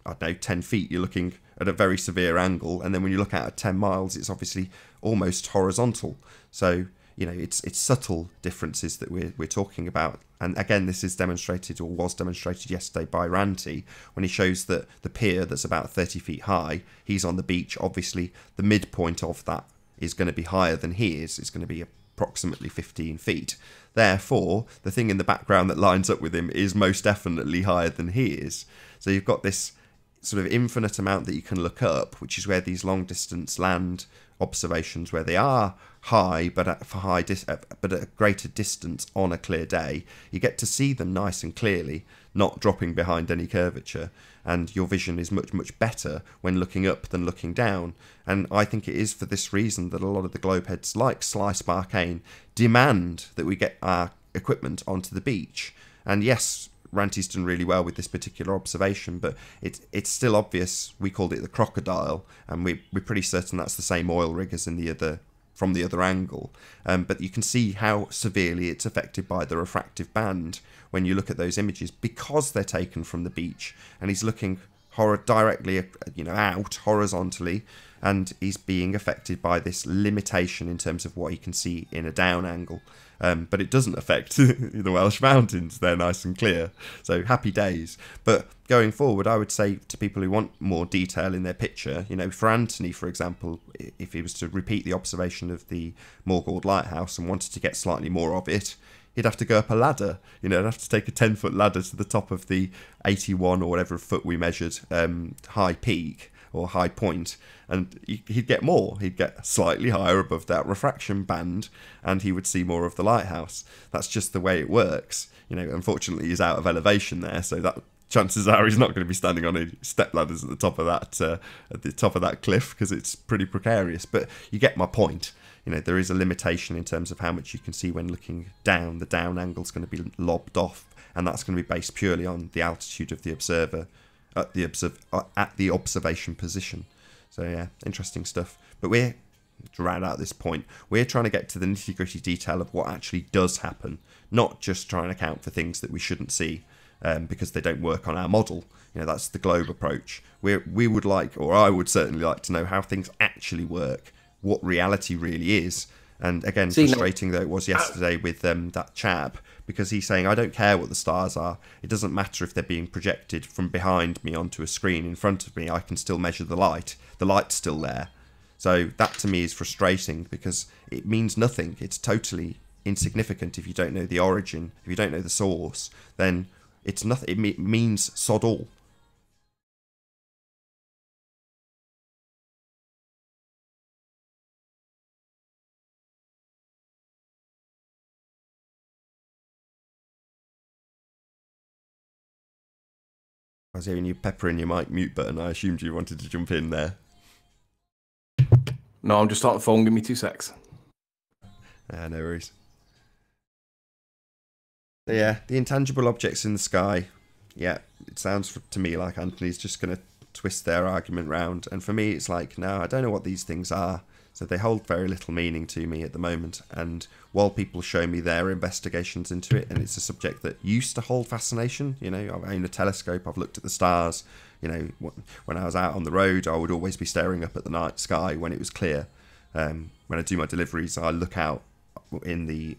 I don't know, 10 feet, you're looking at a very severe angle, and then when you look at 10 miles, it's obviously almost horizontal. So it's subtle differences that we're talking about. And again, this is demonstrated, or was demonstrated yesterday by Ranty, when he shows that the pier that's about 30 feet high, he's on the beach. Obviously, the midpoint of that is going to be higher than he is. It's going to be approximately 15 feet. Therefore, the thing in the background that lines up with him is most definitely higher than he is. So you've got this sort of infinite amount that you can look up, which is where these long distance land observations, where they are high but at a greater distance on a clear day, you get to see them nice and clearly, not dropping behind any curvature, and your vision is much better when looking up than looking down. And I think it is for this reason that a lot of the globeheads like Slice Barkane demand that we get our equipment onto the beach. And yes, Ranty's done really well with this particular observation, but it's still obvious. We called it the crocodile, and we're pretty certain that's the same oil rig as in the other, from the other angle. But you can see how severely it's affected by the refractive band when you look at those images, because they're taken from the beach, and he's looking directly, out horizontally, and he's being affected by this limitation in terms of what he can see in a down angle. But it doesn't affect the Welsh mountains. They're nice and clear. So happy days. But going forward, I would say to people who want more detail in their picture, for Anthony, for example, if he was to repeat the observation of the Morgord Lighthouse and wanted to get slightly more of it, he'd have to go up a ladder. He'd have to take a 10-foot ladder to the top of the 81 or whatever foot we measured high peak or high point, and he'd get more. He'd get slightly higher above that refraction band, and he would see more of the lighthouse. That's just the way it works. Unfortunately, he's out of elevation there, so that chances are he's not going to be standing on any step ladders at the top of that cliff, because it's pretty precarious. But you get my point. There is a limitation in terms of how much you can see when looking down. The down angle is going to be lobbed off, and that's going to be based purely on the altitude of the observer at the observation position. So yeah, interesting stuff. But to round out this point, we're trying to get to the nitty-gritty detail of what actually does happen, not just trying to account for things that we shouldn't see because they don't work on our model. That's the globe approach. We would like, or I would certainly like, to know how things actually work, what reality really is. And again, frustrating though it was yesterday with that chap, because he's saying, I don't care what the stars are. It doesn't matter if they're being projected from behind me onto a screen in front of me. I can still measure the light. The light's still there. So that to me is frustrating, because it means nothing. It's totally insignificant if you don't know the origin. If you don't know the source, then it's nothing. It means sod all. I was hearing you peppering your mic mute button. I assumed you wanted to jump in there. No, I'm just on the phone. Give me 2 secs. No worries. Yeah, the intangible objects in the sky. Yeah, it sounds to me like Anthony's just going to twist their argument round. And for me, it's like, no, I don't know what these things are. So they hold very little meaning to me at the moment. And while people show me their investigations into it, and it's a subject that used to hold fascination, I own a telescope, I've looked at the stars. When I was out on the road, I would always be staring up at the night sky when it was clear. When I do my deliveries, I look out in the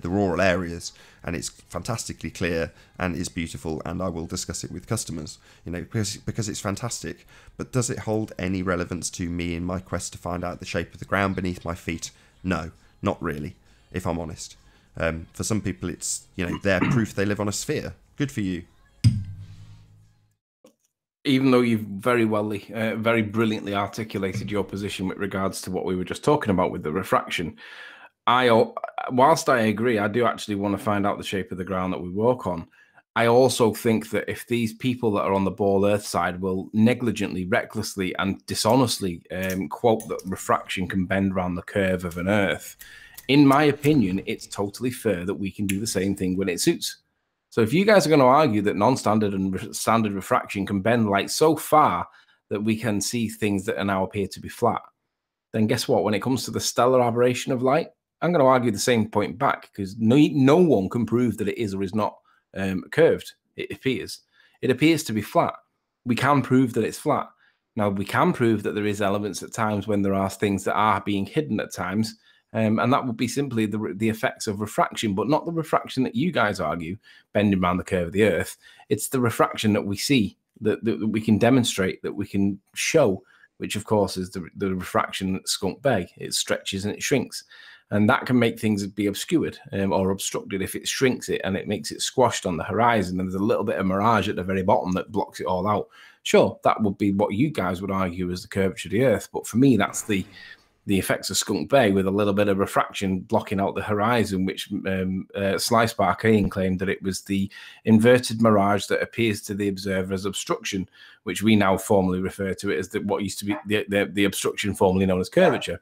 rural areas, and it's fantastically clear and is beautiful, and I will discuss it with customers, because it's fantastic. But does it hold any relevance to me in my quest to find out the shape of the ground beneath my feet? No, not really, if I'm honest. For some people, it's they're proof they live on a sphere. Good for you. Even though you've very brilliantly articulated your position with regards to what we were just talking about with the refraction, whilst I agree, I do actually want to find out the shape of the ground that we walk on. I also think that if these people that are on the ball Earth side will negligently, recklessly, and dishonestly quote that refraction can bend around the curve of an Earth, in my opinion, it's totally fair that we can do the same thing when it suits. So if you guys are going to argue that non-standard and standard refraction can bend light so far that we can see things that now appear to be flat, then guess what? When it comes to the stellar aberration of light, I'm going to argue the same point back, because no one can prove that it is or is not curved. It appears to be flat. We can prove that it's flat. Now, we can prove that there is elements at times when there are things that are being hidden at times, And that would be simply the effects of refraction, but not the refraction that you guys argue, bending around the curve of the Earth. It's the refraction that we see, that we can demonstrate, that we can show, which of course is the refraction at Skunk Bay. It stretches and it shrinks. And that can make things be obscured or obstructed if it shrinks it and it makes it squashed on the horizon. And there's a little bit of mirage at the very bottom that blocks it all out. Sure, that would be what you guys would argue as the curvature of the Earth. But for me, that's the effects of Skunk Bay with a little bit of refraction blocking out the horizon, which Sly Sparkane claimed that it was the inverted mirage that appears to the observer as obstruction, which we now formally refer to it as what used to be the obstruction formerly known as curvature.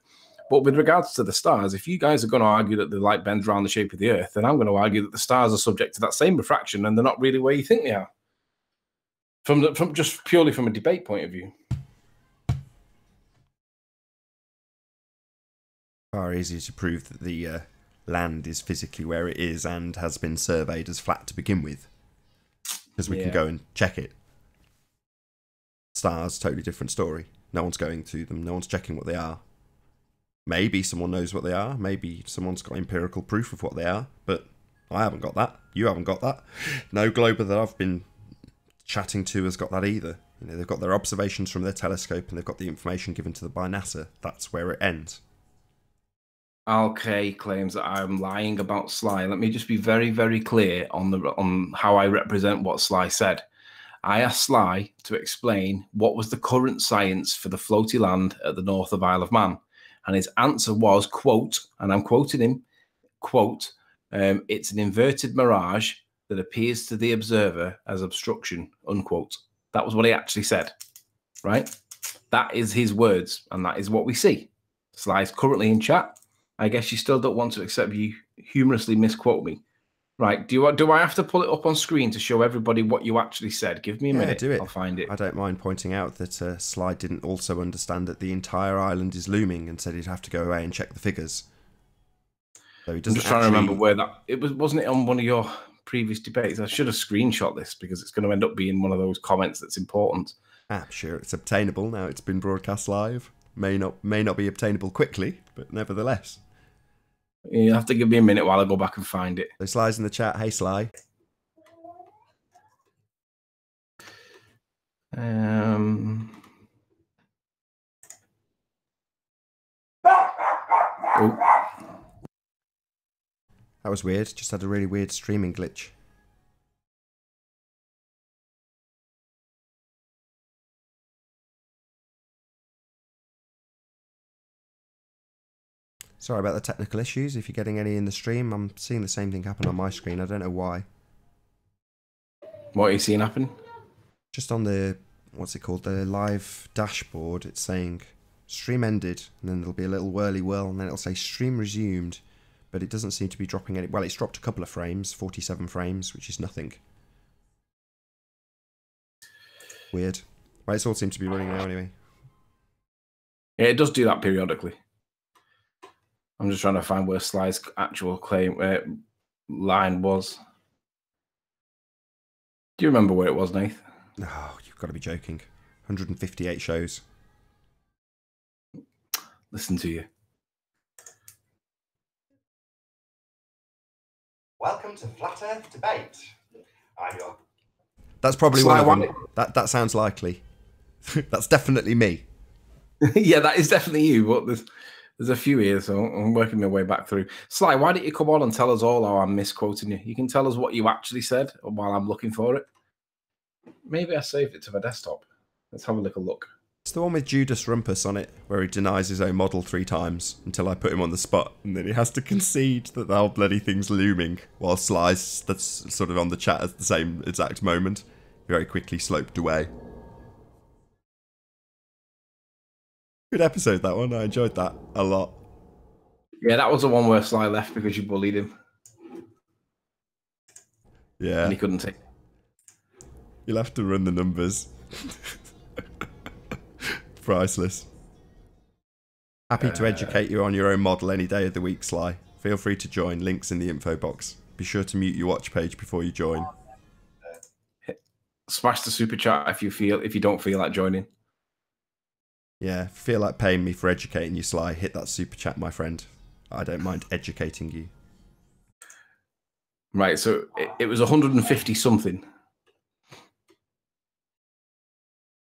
But with regards to the stars, if you guys are going to argue that the light bends around the shape of the Earth, then I'm going to argue that the stars are subject to that same refraction and they're not really where you think they are. From just purely from a debate point of view. Far easier to prove that the land is physically where it is and has been surveyed as flat to begin with, because we can go and check it. Stars, totally different story. No one's going to them. No one's checking what they are. Maybe someone knows what they are. Maybe someone's got empirical proof of what they are, but I haven't got that. You haven't got that. No glober that I've been chatting to has got that either. You know, they've got their observations from their telescope and they've got the information given to them by NASA. That's where it ends. Alk claims that I'm lying about Sly. Let me just be very, very clear on how I represent what Sly said. I asked Sly to explain what was the current science for the floaty land at the north of Isle of Man. And his answer was, quote, and I'm quoting him, quote, it's an inverted mirage that appears to the observer as obstruction, unquote. That was what he actually said, right? That is his words, and that is what we see. Sly's currently in chat. I guess you still don't want to accept you humorously misquote me. Right, do I have to pull it up on screen to show everybody what you actually said? Give me a minute. Do it. I'll find it. I don't mind pointing out that Sly didn't also understand that the entire island is looming and said he'd have to go away and check the figures. So he doesn't. I'm just trying to remember where that it was. Wasn't it on one of your previous debates? I should have screenshot this because it's going to end up being one of those comments that's important. I'm sure it's obtainable now. It's been broadcast live. May not be obtainable quickly, but nevertheless. You have to give me a minute while I go back and find it. So Sly's in the chat. Hey, Sly. Oh. That was weird. Just had a really weird streaming glitch. Sorry about the technical issues. If you're getting any in the stream, I'm seeing the same thing happen on my screen. I don't know why. What are you seeing happen? Just on the, what's it called, the live dashboard, it's saying stream ended, and then there'll be a little whirly whirl, and then it'll say stream resumed, but it doesn't seem to be dropping any. Well, it's dropped a couple of frames, 47 frames, which is nothing. Weird. Well, it's all seems to be running now anyway. Yeah, it does do that periodically. I'm just trying to find where Sly's actual line was. Do you remember where it was, Nath? Oh, you've got to be joking. 158 shows. Listen to you. Welcome to Flat Earth Debate. I'm your... That's probably Sly, one of them. That sounds likely. That's definitely me. Yeah, that is definitely you, but there's a few here, so I'm working my way back through. Sly, why don't you come on and tell us all how I'm misquoting you? You can tell us what you actually said while I'm looking for it. Maybe I saved it to my desktop. Let's have a little look. It's the one with Judas Rumpus on it, where he denies his own model 3 times until I put him on the spot, and then he has to concede that the whole bloody thing's looming, while Sly's that's sort of on the chat at the same exact moment. Very quickly sloped away. Good episode, that one. I enjoyed that a lot. Yeah, that was the one where Sly left because you bullied him. Yeah. And he couldn't take. You'll have to run the numbers. Priceless. Happy to educate you on your own model any day of the week, Sly. Feel free to join. Links in the info box. Be sure to mute your watch page before you join. Smash the super chat if you don't feel like joining. Yeah, if you feel like paying me for educating you, Sly, hit that super chat, my friend. I don't mind educating you. Right, so it was 150 something.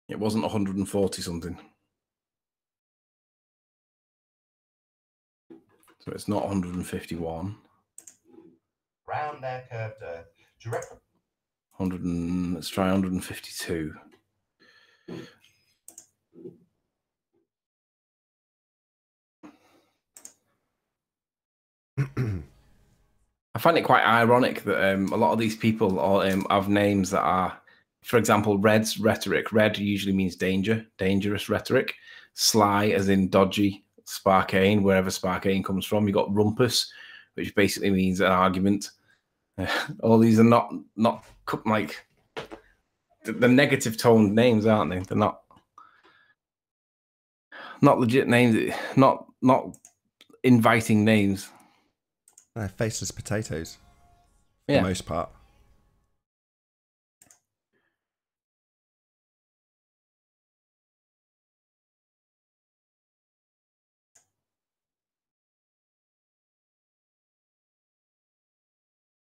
It wasn't 140 something. So it's not 151. Round there, curved earth. Do you reckon? Let's try 152. I find it quite ironic that a lot of these people have names that are, for example, Red's rhetoric. Red usually means danger, dangerous rhetoric. Sly, as in dodgy. Sparkane, wherever Sparkane comes from. You got Rumpus, which basically means an argument. All these are not like the negative toned names, aren't they? They're not legit names. Not inviting names. Faceless potatoes, for the most part.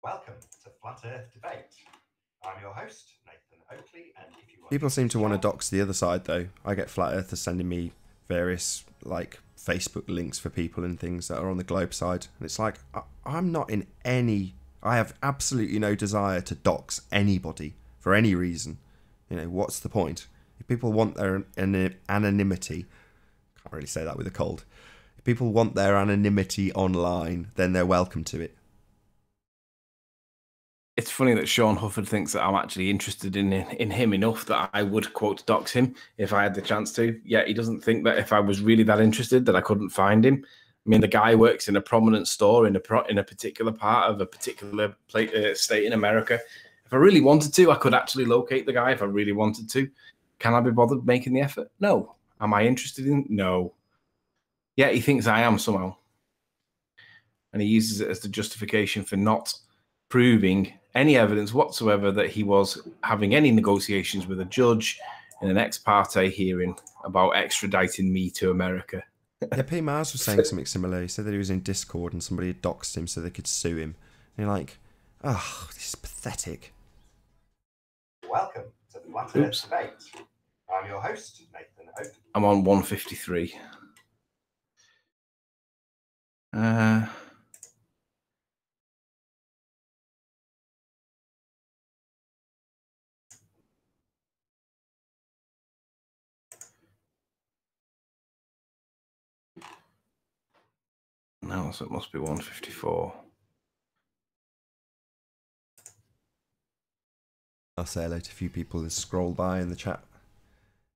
Welcome to Flat Earth Debate. I'm your host, Nathan Oakley, and if you people seem to want to dox the other side, though. I get Flat Earthers sending me various like Facebook links for people and things that are on the globe side, and it's like I'm not in any. I have absolutely no desire to dox anybody for any reason. You know, what's the point? If people want their anonymity, can't really say that with a cold. If people want their anonymity online, then they're welcome to it. It's funny that Sean Hufford thinks that I'm actually interested in him enough that I would quote dox him if I had the chance to. Yet he doesn't think that if I was really that interested that I couldn't find him. I mean, the guy works in a prominent store in a particular part of a particular state in America. If I really wanted to, I could actually locate the guy if I really wanted to. Can I be bothered making the effort? No. Am I interested in? No. Yet he thinks I am somehow. And he uses it as the justification for not proving any evidence whatsoever that he was having any negotiations with a judge in an ex parte hearing about extraditing me to America. Yeah, P. Mars was saying something similar. He said that he was in Discord and somebody had doxed him so they could sue him. And you're like, oh, this is pathetic. Welcome to the Flat Earth Debate. I'm your host, Nathan Oakley. I'm on 153. No, so it must be 154. I'll say hello to a few people that scroll by in the chat.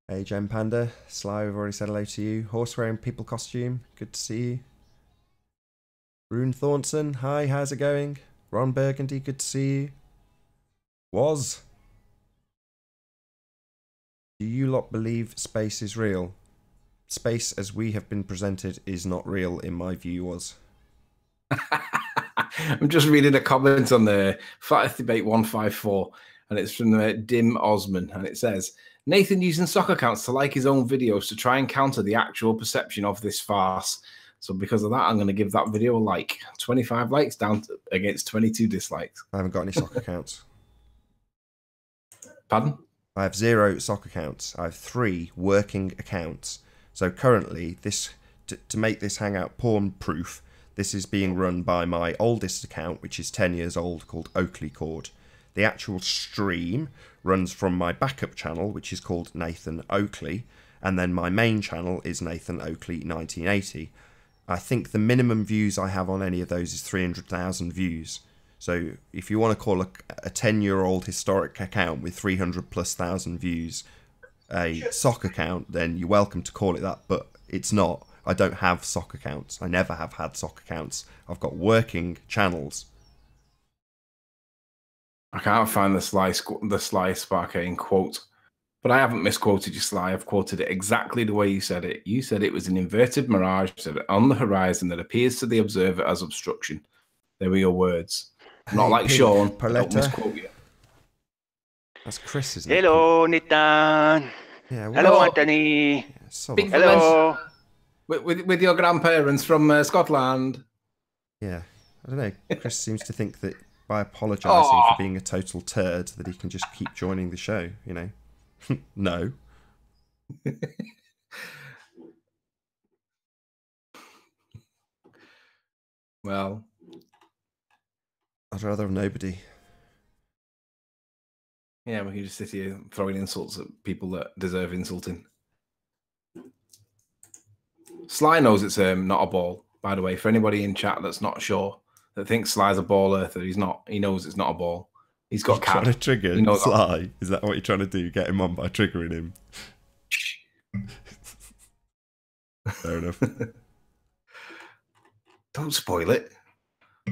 Hey, Gem Panda. Sly, we've already said hello to you. Horse wearing people costume. Good to see you. Rune Thornton. Hi, how's it going? Ron Burgundy. Good to see you. Was. Do you lot believe space is real? Space, as we have been presented, is not real, in my view, was. I'm just reading a comment on the Flat Earth Debate 154, and it's from Dim Osman, and it says, Nathan using sock accounts to like his own videos to try and counter the actual perception of this farce. So because of that, I'm going to give that video a like. 25 likes down against 22 dislikes. I haven't got any sock accounts. Pardon? I have 0 sock accounts. I have 3 working accounts. So currently, this to make this Hangout porn-proof, this is being run by my oldest account, which is 10 years old, called Oakley Cord. The actual stream runs from my backup channel, which is called Nathan Oakley, and then my main channel is Nathan Oakley 1980. I think the minimum views I have on any of those is 300,000 views. So if you want to call a 10-year-old historic account with 300,000+ views a sock account, then you're welcome to call it that, but it's not. I don't have sock accounts. I never have had sock accounts. I've got working channels. I can't find the Sly Sparkane quote, but I haven't misquoted you, Sly. I've quoted it exactly the way you said it. You said it was an inverted mirage on the horizon that appears to the observer as obstruction. They were your words. Not like Sean. I don't misquote you. That's Chris, isn't it? Hello, Nathan. Yeah, hello, Anthony. Yeah, Big hello. With your grandparents from Scotland. Yeah, I don't know. Chris seems to think that by apologising Oh. for being a total turd, that he can just keep joining the show. You know, no. Well, I'd rather have nobody. yeah, we can just sit here throwing insults at people that deserve insulting. Sly knows it's not a ball, by the way. For anybody in chat that's not sure, that thinks Sly's a ball earther, he's not. He knows it's not a ball. He's got Trying to trigger He knows Sly. Is that what you're trying to do? Get him on by triggering him? Fair enough. Don't spoil it.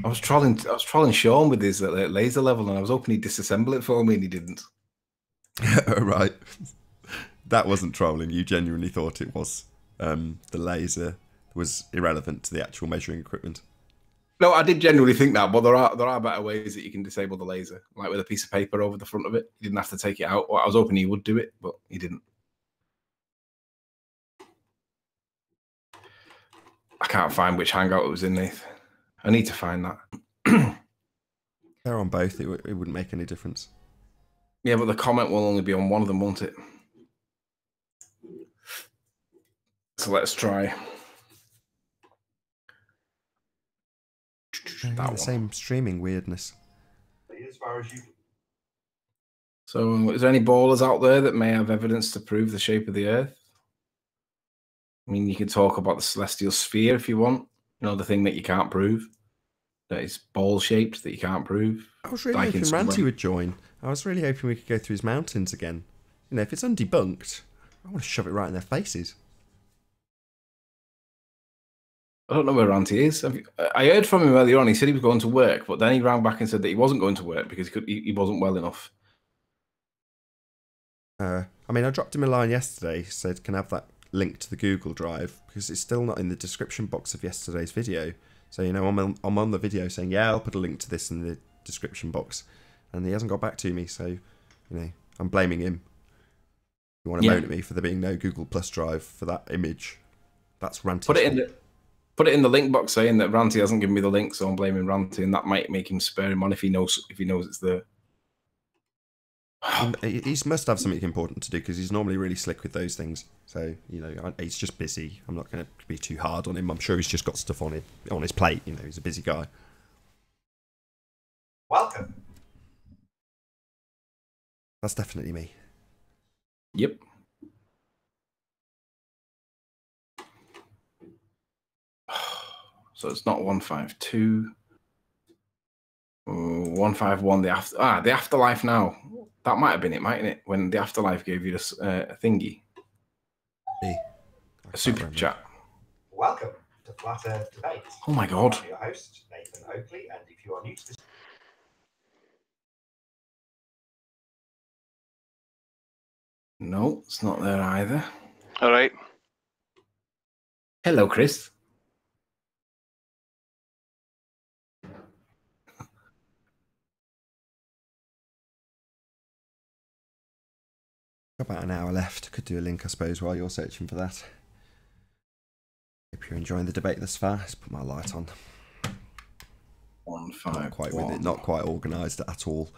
I was trolling Sean with his laser level, and I was hoping he'd disassemble it for me, and he didn't. Right. That wasn't trolling. You genuinely thought it was. The laser was irrelevant to the actual measuring equipment. No, I did genuinely think that, but there are better ways that you can disable the laser, like with a piece of paper over the front of it. You didn't have to take it out. Well, I was hoping he would do it, but he didn't. I can't find which hangout it was in, Nath. I need to find that. They're on both. It wouldn't make any difference. Yeah, but the comment will only be on one of them, won't it? So let's try. The same streaming weirdness. So, is there any ballers out there that may have evidence to prove the shape of the Earth? I mean, you can talk about the celestial sphere if you want. You know, the thing that you can't prove. That is ball-shaped, that you can't prove. I was really hoping Ranty would join. I was really hoping we could go through his mountains again. You know, if it's undebunked, I want to shove it right in their faces. I don't know where Ranty is. I heard from him earlier on. He said he was going to work, but then he rang back and said that he wasn't going to work because he wasn't well enough. I mean, I dropped him a line yesterday, said, can I have that link to the Google Drive? Because it's still not in the description box of yesterday's video. So, you know, I'm on the video saying, yeah, I'll put a link to this in the description box. And he hasn't got back to me, so, you know, I'm blaming him. You want to moan at me for there being no Google Plus Drive for that image? That's Ranty. Put it in the link box saying that Ranty hasn't given me the link, so I'm blaming Ranty, and that might make him spare him on if he knows it's there. He must have something important to do because he's normally really slick with those things. So, you know, he's just busy. I'm not going to be too hard on him. I'm sure he's just got stuff on his plate. You know, he's a busy guy. Welcome. That's definitely me. Yep. So it's not 152. 151. The afterlife now. That might have been it, mightn't it? When the afterlife gave you this thingy. A super chat. Welcome to Flat Earth Debate. Oh my god. I'm your host, Nathan Oakley, and if you are new to this... No, it's not there either. All right. Hello, Chris. About an hour left. Could do a link, I suppose, while you're searching for that. Hope you're enjoying the debate thus far. Let's put my light on. 151. Not quite with it. Not quite organised at all.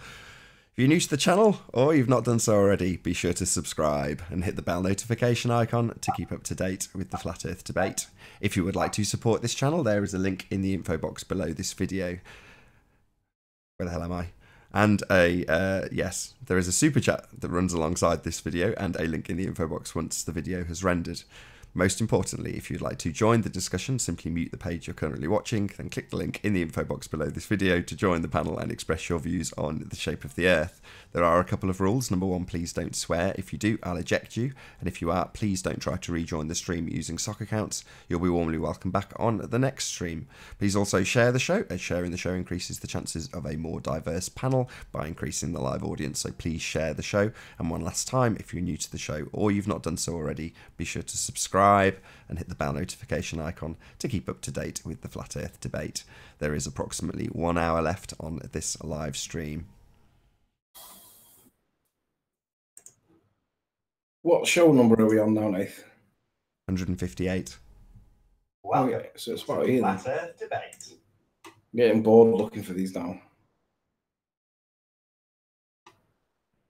If you're new to the channel, or you've not done so already, be sure to subscribe and hit the bell notification icon to keep up to date with the Flat Earth debate. If you would like to support this channel, there is a link in the info box below this video. Where the hell am I? And yes, there is a super chat that runs alongside this video and a link in the info box once the video has rendered. Most importantly, if you'd like to join the discussion, simply mute the page you're currently watching, then click the link in the info box below this video to join the panel and express your views on the shape of the Earth. There are a couple of rules. Number one, please don't swear. If you do, I'll eject you. And if you are, please don't try to rejoin the stream using sock accounts. You'll be warmly welcome back on the next stream. Please also share the show, as sharing the show increases the chances of a more diverse panel by increasing the live audience. So please share the show. And one last time, if you're new to the show or you've not done so already, be sure to subscribe and hit the bell notification icon to keep up to date with the Flat Earth debate. There is approximately 1 hour left on this live stream. What show number are we on now, Nath? 158. Welcome Okay, so it's to about here then. Flat Earth Debate. Getting bored looking for these now.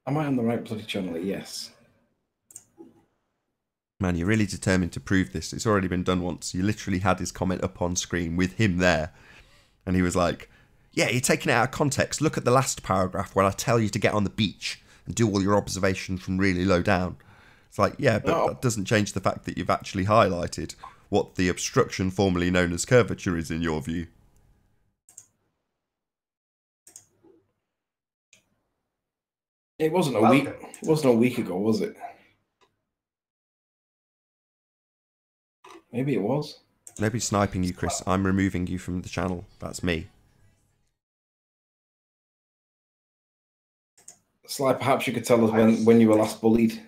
Am I on the right bloody channel? Yes. Man, you're really determined to prove this. It's already been done once. You literally had his comment up on screen with him there. And he was like, yeah, you're taking it out of context. Look at the last paragraph where I tell you to get on the beach and do all your observations from really low down. It's like, yeah, but that doesn't change the fact that you've actually highlighted what the obstruction formerly known as curvature is in your view. It wasn't a week. It wasn't a week ago, was it? Maybe it was. Nobody's sniping you, Chris. I'm removing you from the channel. That's me. Sly, perhaps you could tell us when you were last bullied.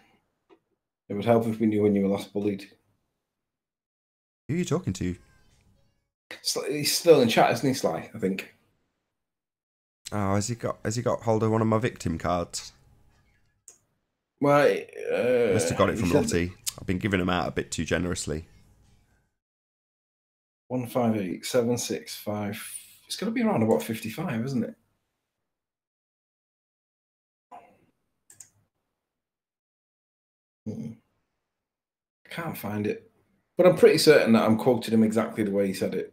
It would help if we knew when you were last bullied. Who are you talking to? He's still in chat, isn't he, Sly? I think. Oh, has he got hold of one of my victim cards? Well, Must have got it from Lottie. I've been giving them out a bit too generously. 158765. It's going to be around about 55, isn't it? I can't find it, but I'm pretty certain that I'm quoting him exactly the way he said it.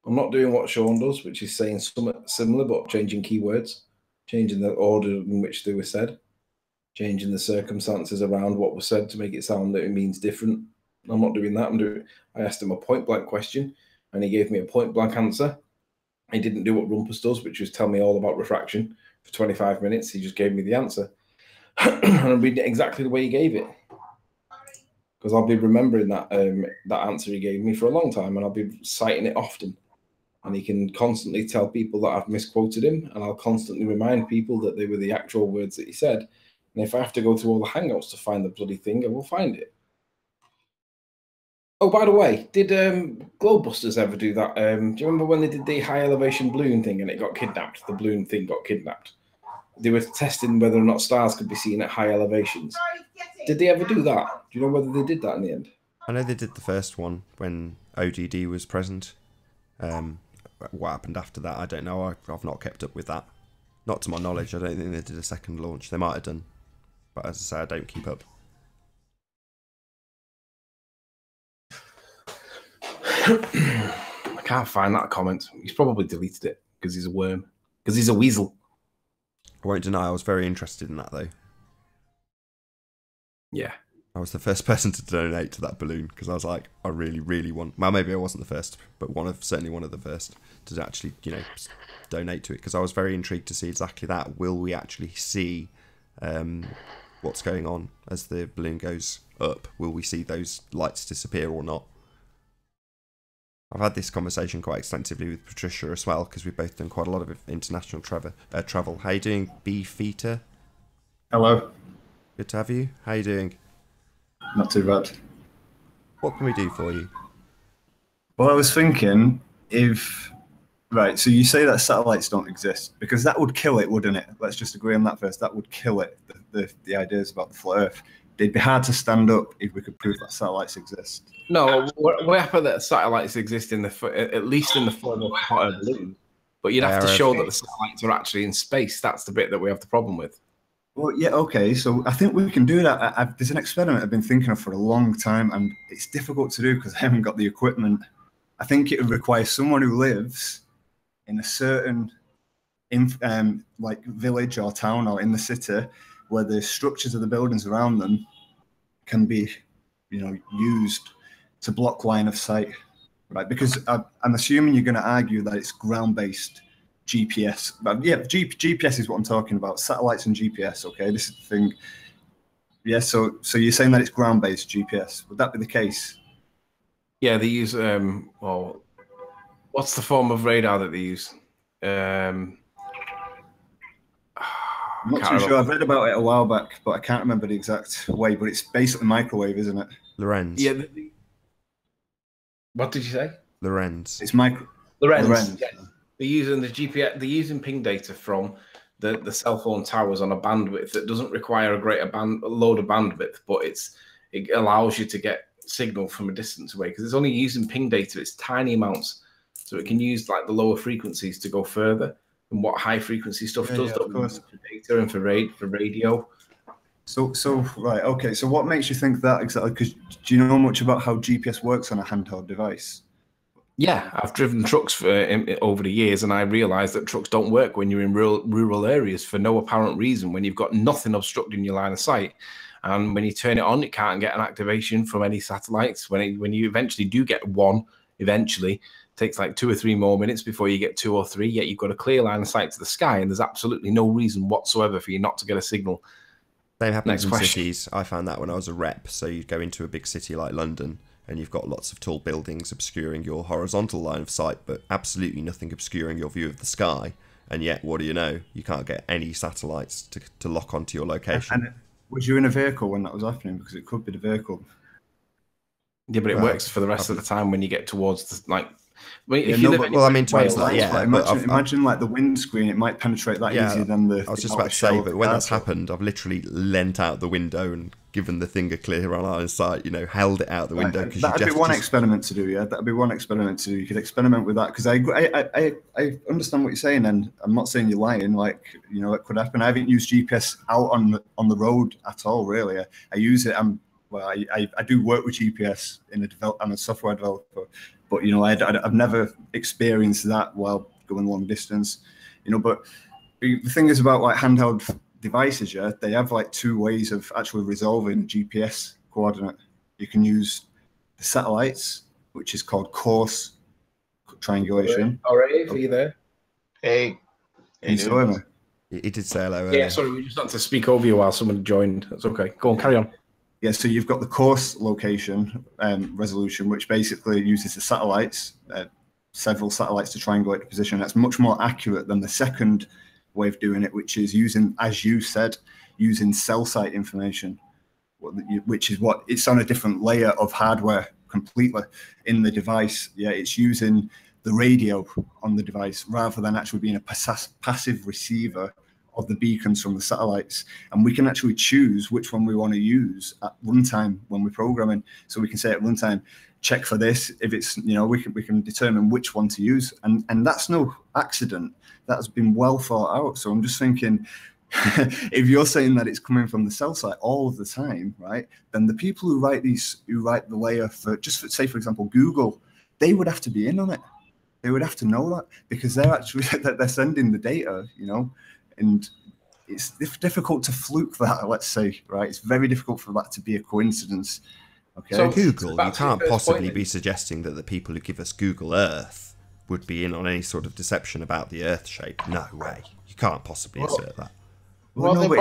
I'm not doing what Sean does, which is saying something similar but changing keywords, changing the order in which they were said, changing the circumstances around what was said to make it sound that it means different. I'm not doing that. I asked him a point blank question and he gave me a point blank answer. He didn't do what Rumpus does, which was tell me all about refraction for 25 minutes. He just gave me the answer. And I'm reading it exactly the way he gave it. Because I'll be remembering that answer he gave me for a long time, and I'll be citing it often. And he can constantly tell people that I've misquoted him, and I'll constantly remind people that they were the actual words that he said. And if I have to go through all the Hangouts to find the bloody thing, I will find it. Oh, by the way, did Globebusters ever do that? Do you remember when they did the high elevation balloon thing and it got kidnapped? The balloon thing got kidnapped. They were testing whether or not stars could be seen at high elevations. Did they ever do that? Do you know whether they did that in the end? I know they did the first one when ODD was present. What happened after that, I don't know. I've not kept up with that. Not to my knowledge. I don't think they did a second launch. They might have done. But as I say, I don't keep up. I can't find that comment. He's probably deleted it because he's a worm. Because he's a weasel. I won't deny I was very interested in that, though. Yeah. I was the first person to donate to that balloon because I was like, I really, really want... Well, maybe I wasn't the first, but certainly one of the first to actually, donate to it because I was very intrigued to see exactly that. Will we actually see what's going on as the balloon goes up? Will we see those lights disappear or not? I've had this conversation quite extensively with Patricia as well because we've both done quite a lot of international travel. How you doing, Beefeater? Hello. Good to have you. How you doing? Not too bad. What can we do for you? Well, I was thinking if... Right, so you say that satellites don't exist, because that would kill it, wouldn't it? Let's just agree on that first. That would kill it, the ideas about the flat Earth. It'd be hard to stand up if we could prove that satellites exist. No, we're happy that satellites exist at least in the form of hot air balloons. But you'd have to show that the satellites are actually in space. That's the bit that we have the problem with. Well, yeah, okay, so I think we can do that. There's an experiment I've been thinking of for a long time, and it's difficult to do because I haven't got the equipment. I think it would require someone who lives in a certain like village or town or in the city where the structures of the buildings around them can be, used to block line of sight, right? Because I'm assuming you're going to argue that it's ground-based GPS. But yeah, GPS is what I'm talking about. Satellites and GPS. Okay, this is the thing. Yeah. So you're saying that it's ground-based GPS? Would that be the case? Yeah, they use well, what's the form of radar that they use? I'm not too sure. I've read about it a while back, but I can't remember the exact way. But it's basically microwave, isn't it? Lorenz. Yeah. What did you say? Lorenz. It's micro. Lorenz. Yeah. They're using the GPS. They're using ping data from the cell phone towers on a bandwidth that doesn't require a load of bandwidth, but it allows you to get signal from a distance away because it's only using ping data. It's tiny amounts so it can use like the lower frequencies to go further than what high frequency stuff does. Of course. For data and for radio. So right, okay. So what makes you think that exactly? Because do you know much about how GPS works on a handheld device? Yeah, I've driven trucks for over the years, and I realised that trucks don't work when you're in rural areas for no apparent reason. When you've got nothing obstructing your line of sight, and when you turn it on, it can't get an activation from any satellites. When you eventually do get one, it takes like 2 or 3 more minutes before you get 2 or 3. Yet you've got a clear line of sight to the sky, and there's absolutely no reason whatsoever for you not to get a signal. Same happens in cities. I found that when I was a rep. So you'd go into a big city like London, and you've got lots of tall buildings obscuring your horizontal line of sight, but absolutely nothing obscuring your view of the sky. And yet, what do you know? You can't get any satellites to lock onto your location. And was you in a vehicle when that was happening? Because it could be the vehicle. Yeah, but it works for the rest of the time when you get towards the, like. In terms of that, yeah. Imagine like the windscreen, it might penetrate that easier than the. I was just about to say, but when that's happened, I've literally leant out the window and given the thing a clear line of sight. Held it out the window. Right. That'd be one experiment to do. Yeah, that'd be one experiment to do. You could experiment with that because I understand what you're saying, and I'm not saying you're lying. Like it could happen. I haven't used GPS out on the road at all. Really, I use it. I do work with GPS I'm a software developer. But I've never experienced that while going long distance, But the thing is about like handheld devices, yeah, they have like 2 ways of actually resolving a GPS coordinate. You can use the satellites, which is called coarse triangulation. All right, are you there? Hey. He did say hello. Yeah, sorry, we just had to speak over you while someone joined. That's okay. Go on, carry on. Yeah, so you've got the coarse location resolution, which basically uses the satellites, several satellites to triangulate the position. That's much more accurate than the second way of doing it, which is using, as you said, using cell site information, which is what it's on a different layer of hardware completely in the device. Yeah, it's using the radio on the device rather than actually being a passive receiver of the beacons from the satellites, and we can actually choose which one we want to use at runtime when we're programming. So we can say at runtime, check for this. If it's we can determine which one to use, and that's no accident. That has been well thought out. So I'm just thinking, if you're saying that it's coming from the cell site all of the time, right? Then the people who write the layer for say for example Google, they would have to be in on it. They would have to know that because they're sending the data, And it's difficult to fluke that, let's say, right? It's very difficult for that to be a coincidence. Okay. So Google, you can't possibly be suggesting that the people who give us Google Earth would be in on any sort of deception about the Earth shape. No way. You can't possibly assert that. Well, no, but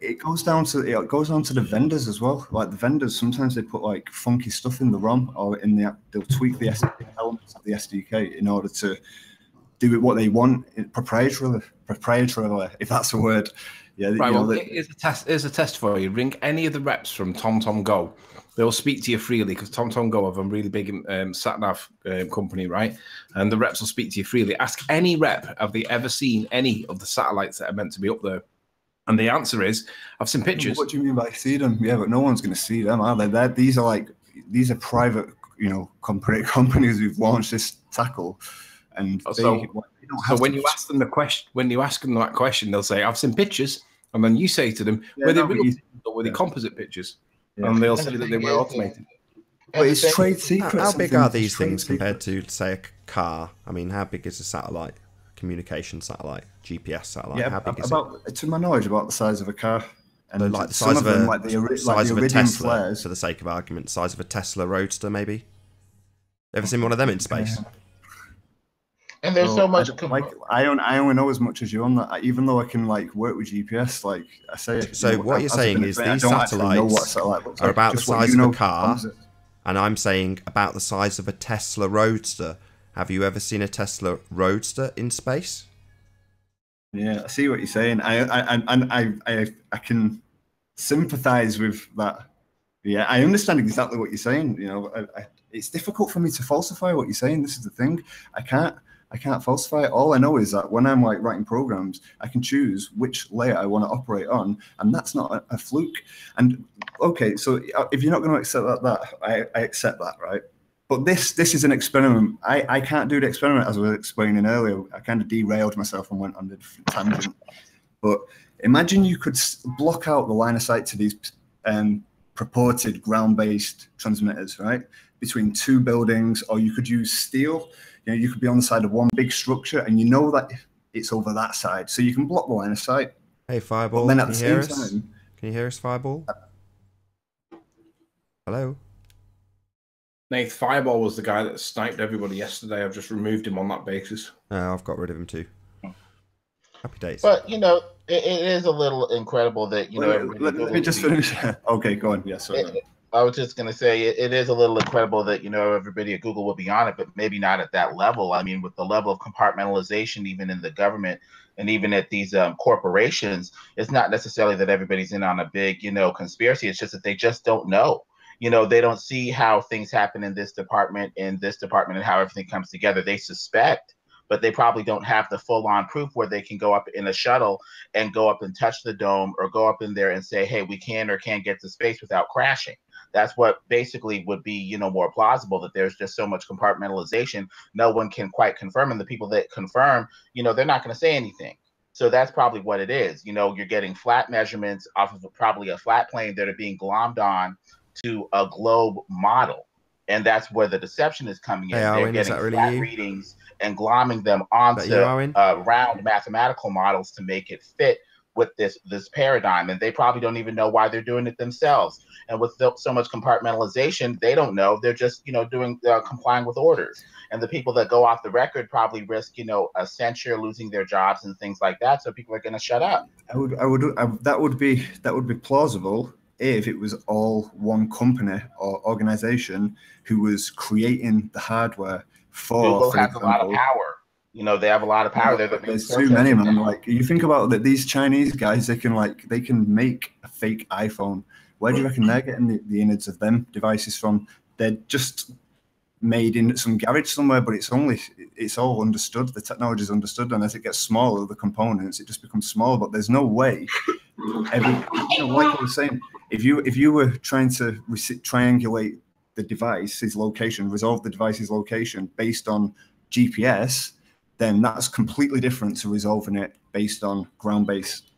it goes down to the vendors as well. Like the vendors, sometimes they put like funky stuff in the ROM or in the app. They'll tweak the elements of the SDK in order to do it what they want proprietarily, if that's a word. Yeah. Right. Well, here's a test for you. Ring any of the reps from TomTom Go. They'll speak to you freely because TomTom Go have a really big sat-nav company, right? And the reps will speak to you freely. Ask any rep, have they ever seen any of the satellites that are meant to be up there? And the answer is, I've seen pictures. What do you mean by see them? Yeah, but no one's going to see them, are they? These are private, companies who've launched this tackle. And when you ask them that question, they'll say, "I've seen pictures," and then you say to them, "Were they real or were they composite pictures?" Yeah. And they'll say that they were automated. But it's trade secrets. How big are these things compared to, say, a car? I mean, how big is a satellite, communication satellite, GPS satellite? Yeah, how big is it? To my knowledge, about the size of a car. And like the size of a Tesla, flares. for the sake of argument, size of a Tesla Roadster, maybe. Ever seen one of them in space? And there's so much. I only know as much as you on that. Even though I can work with GPS, like I say. So what you're saying is these satellites are about the size of a car, and I'm saying about the size of a Tesla Roadster. Have you ever seen a Tesla Roadster in space? Yeah, I see what you're saying. I can sympathise with that. Yeah, I understand exactly what you're saying. It's difficult for me to falsify what you're saying. This is the thing. I can't falsify it. All I know is that when I'm writing programs, I can choose which layer I want to operate on, and that's not a fluke. And okay, so if you're not going to accept that I accept that, right? But this is an experiment. I can't do the experiment as I was explaining earlier. I kind of derailed myself and went on a different tangent. But imagine you could block out the line of sight to these purported ground-based transmitters, right? Between two buildings, or you could use steel. You know, you could be on the side of one big structure, and you know that it's over that side, so you can block the line of sight. Hey, Fireball, then at can the you hear same us? time, Can you hear us, Fireball? Hello? Nath, Fireball was the guy that sniped everybody yesterday. I've just removed him on that basis. I've got rid of him too. Happy days. But you know, it is a little incredible that let me just finish. Okay, go on. Yes, I was just going to say it is a little incredible that everybody at Google will be on it, but maybe not at that level. I mean, with the level of compartmentalization, even in the government and even at these corporations, it's not necessarily that everybody's in on a big conspiracy. It's just that they just don't know. They don't see how things happen in this department, and how everything comes together. They suspect, but they probably don't have the full-on proof where they can go up in a shuttle and go up and touch the dome, or go up in there and say, hey, we can or can't get to space without crashing. That's what basically would be, more plausible, that there's just so much compartmentalization. No one can quite confirm. And the people that confirm, they're not going to say anything. So that's probably what it is. You're getting flat measurements off of probably a flat plane that are being glommed on to a globe model. And that's where the deception is coming in. Hey, Arwen, they're getting really flat you? readings and glomming them onto round mathematical models to make it fit with this paradigm. And they probably don't even know why they're doing it themselves. And with so much compartmentalization, they don't know. They're just, doing complying with orders. And the people that go off the record probably risk, a censure, losing their jobs and things like that. So people are going to shut up. That would be plausible if it was all one company or organization who was creating the hardware for. Google has a lot of power. They have a lot of power. There's too many, man. Like, you think about that, these Chinese guys, they can make a fake iPhone. Where do you reckon they're getting the innards of them devices from? They're just made in some garage somewhere, but it's all understood. The technology is understood, and as it gets smaller, the components, it just becomes smaller. But there's no way. Like I was saying, if you were trying to triangulate the device's location, resolve the device's location based on GPS, then that's completely different to resolving it based on ground-based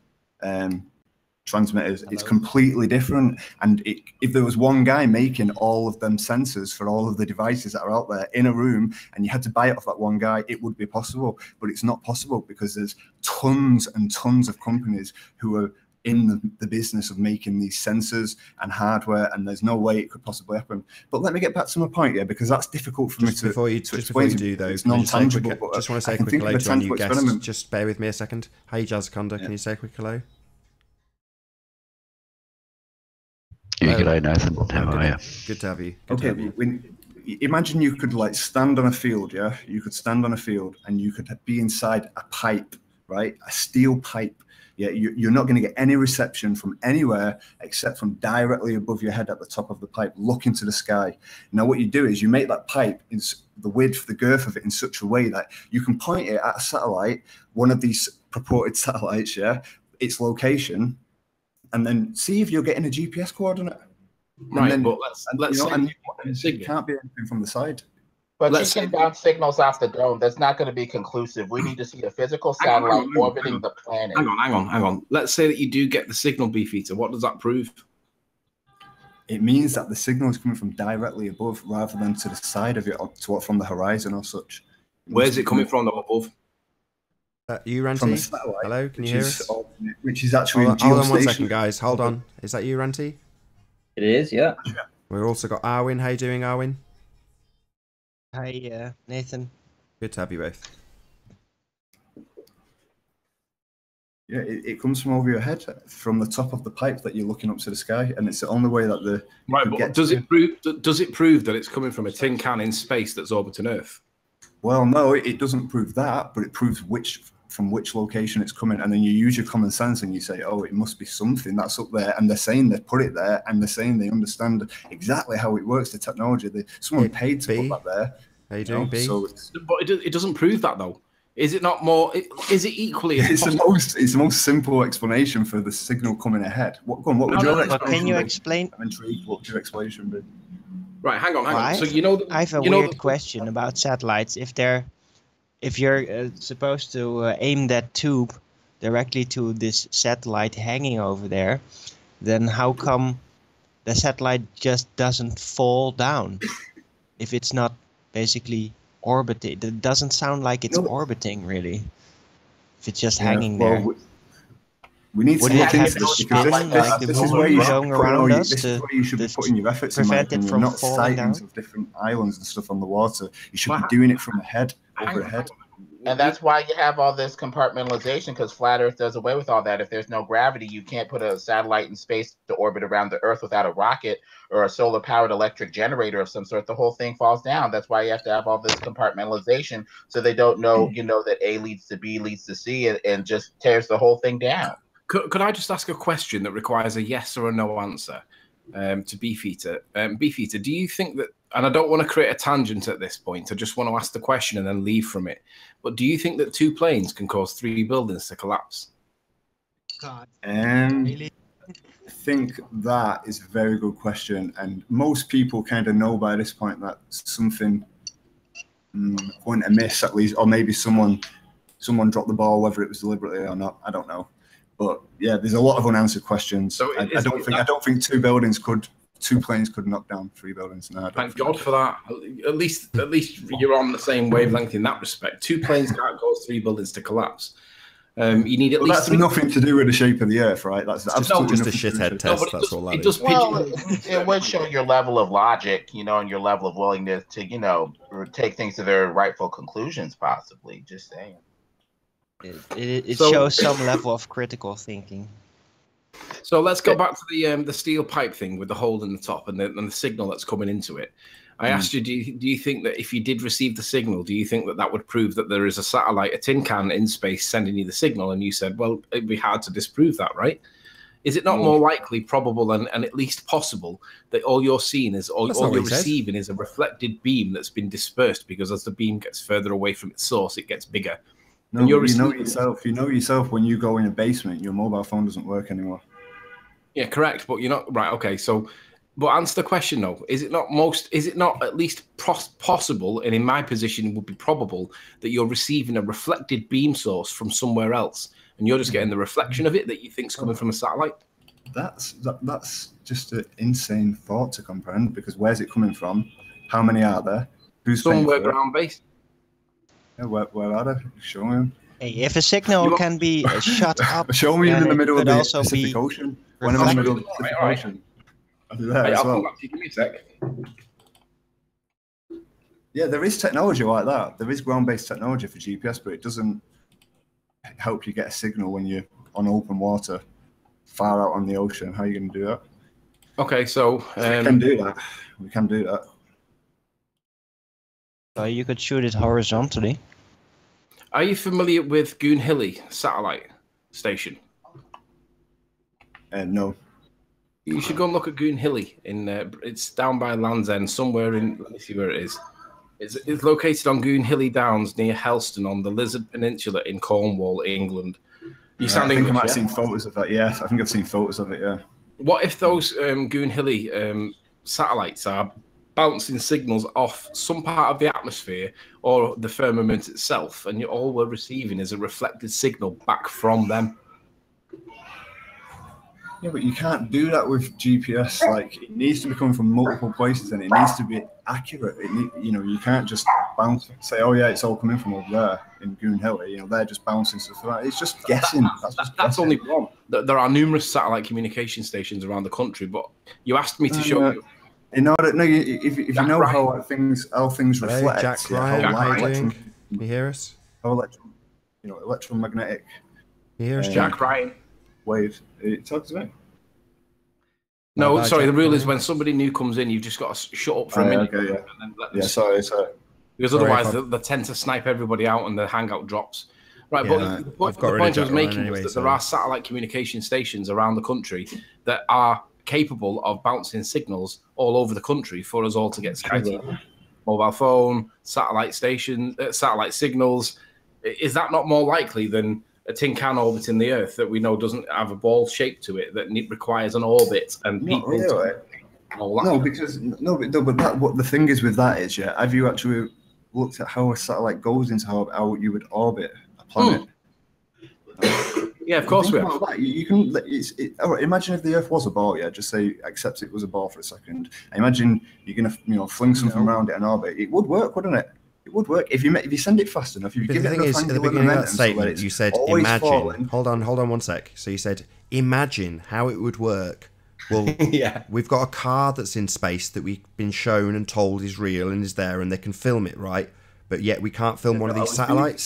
transmitters. Hello. It's completely different. And if there was one guy making all of them sensors for all of the devices that are out there in a room, and you had to buy it off that one guy, it would be possible. But it's not possible because there's tons and tons of companies who are in the business of making these sensors and hardware, and there's no way it could possibly happen. But let me get back to my point, because that's difficult for me to explain. Before you do, though, it's non-tangible. Just want to say a quick hello to our new guest. Just bear with me a second. Hey, Jazzaconda, can you say a quick hello? Good day, Nathan. How are you? Good to have you. Imagine you could stand on a field, yeah? You could stand on a field and you could be inside a pipe, right? A steel pipe. Yeah, you're not going to get any reception from anywhere except from directly above your head at the top of the pipe, look into the sky. Now, what you do is you make that pipe, the width, the girth of it in such a way that you can point it at a satellite, one of these purported satellites, yeah, its location, and then see if you're getting a GPS coordinate. Right, then, but let's say it can't be anything from the side. But you can bounce signals off the dome. That's not going to be conclusive. We need to see a physical satellite orbiting the planet. Hang on. Let's say that you do get the signal, Beefeater. What does that prove? It means that the signal is coming from directly above rather than to the side of it, or from the horizon or such. Where's it coming from above? You, Ranty? From the satellite. Hello, can you hear us? Which is actually hold on 1 second, guys. Hold on. Is that you, Ranty? It is, yeah. We've also got Arwen. How you doing, Arwen? Hi, Nathan. Good to have you both. Yeah, it comes from over your head, from the top of the pipe that you're looking up to the sky, and it's the only way that the but does it prove that it's coming from a tin can in space that's orbiting Earth? Well, no, it doesn't prove that, but it proves from which location it's coming, and then you use your common sense and you say, oh, it must be something that's up there, and they're saying they put it there, and they're saying they understand exactly how it works, the technology. Someone paid to put that there. How you doing, B? So but it doesn't prove that, though. Is it not more? Is it equally? It's the most simple explanation for the signal coming ahead. What would your explanation? Can you explain? I'm intrigued. What would your explanation be? Right, hang on. Well, So you know, I have a weird question about satellites. If you're supposed to aim that tube directly to this satellite hanging over there, then how come the satellite just doesn't fall down if it's not basically orbiting? It doesn't sound like it's orbiting really. If it's just hanging there. We need to Would look it have into to this because spin like the this is where you moon should going be putting around us this is where you should be putting your efforts in my prevent it opinion, from not falling sightings down? of different islands and stuff on the water. You should be doing it from ahead, overhead. And that's why you have all this compartmentalization, because flat Earth does away with all that. If there's no gravity, you can't put a satellite in space to orbit around the Earth without a rocket or a solar-powered electric generator of some sort. The whole thing falls down. That's why you have to have all this compartmentalization, so they don't know, that A leads to B leads to C, and just tears the whole thing down. Could I just ask a question that requires a yes or a no answer to Beefeater? Beefeater, do you think that, and I don't want to create a tangent at this point, I just want to ask the question and then leave from it, but do you think that 2 planes can cause 3 buildings to collapse? I think that is a very good question, and most people kind of know by this point that something went amiss at least, or maybe someone dropped the ball, whether it was deliberately or not. I don't know, but yeah, there's a lot of unanswered questions. So I don't think 2 planes could knock down 3 buildings. No, thank God for that. At least you're on the same wavelength in that respect. 2 planes can't cause 3 buildings to collapse. You need at least. That's nothing to do with the shape of the Earth, right? That's absolutely just a shithead test. That's all that is. Well, it would show your level of logic, and your level of willingness to, take things to their rightful conclusions. Possibly, just saying. It shows some level of critical thinking. So let's go back to the steel pipe thing with the hole in the top and the signal that's coming into it. I asked you, do you think that if you did receive the signal, do you think that would prove that there is a satellite, a tin can in space sending you the signal? And you said, well, it'd be hard to disprove that, right? Is it not more likely, probable, and at least possible that all you're seeing is, all you're receiving is a reflected beam that's been dispersed, because as the beam gets further away from its source, it gets bigger? No, you know yourself when you go in a basement, your mobile phone doesn't work anymore. Yeah, correct. But you're not right. Okay, so, but answer the question though. Is it not at least possible, and in my position would be probable, that you're receiving a reflected beam source from somewhere else, and you're just getting the reflection of it that you think's coming from a satellite? That's just an insane thought to comprehend, because where's it coming from? How many are there? Who's somewhere ground based? Yeah, where are they? Show me. Hey, if a signal can be shut up, show me in the middle of the Pacific Ocean. When I'm in the middle of the Pacific Ocean. I'll do that as well. Give me a sec. Yeah, there is technology like that. There is ground-based technology for GPS, but it doesn't help you get a signal when you're on open water, far out on the ocean. How are you going to do that? Okay, so we can do that. We can do that. So you could shoot it horizontally. Are you familiar with Goonhilly satellite station? No. You should go and look at Goonhilly. It's down by Land's End, somewhere in. Let me see where it is. It's located on Goonhilly Downs near Helston on the Lizard Peninsula in Cornwall, England. You sound English. I think I might have seen photos of that. Yeah, I think I've seen photos of it. Yeah. What if those Goonhilly satellites are bouncing signals off some part of the atmosphere or the firmament itself, and all we're receiving is a reflected signal back from them? Yeah, but you can't do that with GPS. Like, it needs to be coming from multiple places, and it needs to be accurate. You can't just bounce, say, "Oh yeah, it's all coming from over there in Goonhilly." They're just bouncing stuff around. It's just guessing. That's only one. There are numerous satellite communication stations around the country, but you asked me to show you. If you know how things reflect. Jack Ryan, how are you doing? Can you hear us? How electromagnetic. Can you hear us, Jack Ryan? Wave. Talk to me. No, sorry. The rule is when somebody new comes in, you've just got to shut up for a minute. Okay, yeah. And then let them sorry. Because otherwise, they tend to snipe everybody out and the hangout drops. Right, yeah, but the point I was making was that there are satellite communication stations around the country that are capable of bouncing signals all over the country for us all to get Sky TV, mobile phone, satellite station, satellite signals. Is that not more likely than a tin can orbiting the Earth that we know doesn't have a ball shape to it, that requires an orbit and people? Really. No, because but that what the thing is with that is, yeah. Have you actually looked at how a satellite goes into how you would orbit a planet? Yeah, of course we have. You can. All right, imagine if the Earth was a ball. Yeah, just say accept it was a ball for a second. Imagine you're gonna fling something around it in orbit. It would work, wouldn't it? It would work if you send it fast enough. If you But give the it thing enough is, at the angular beginning of that momentum, so that statement, it's you said always imagine. falling. Hold on 1 sec. So you said imagine how it would work. Well, Yeah. we've got a car that's in space that we've been shown and told is real and is there, and they can film it, right? But yet we can't film one of these satellites.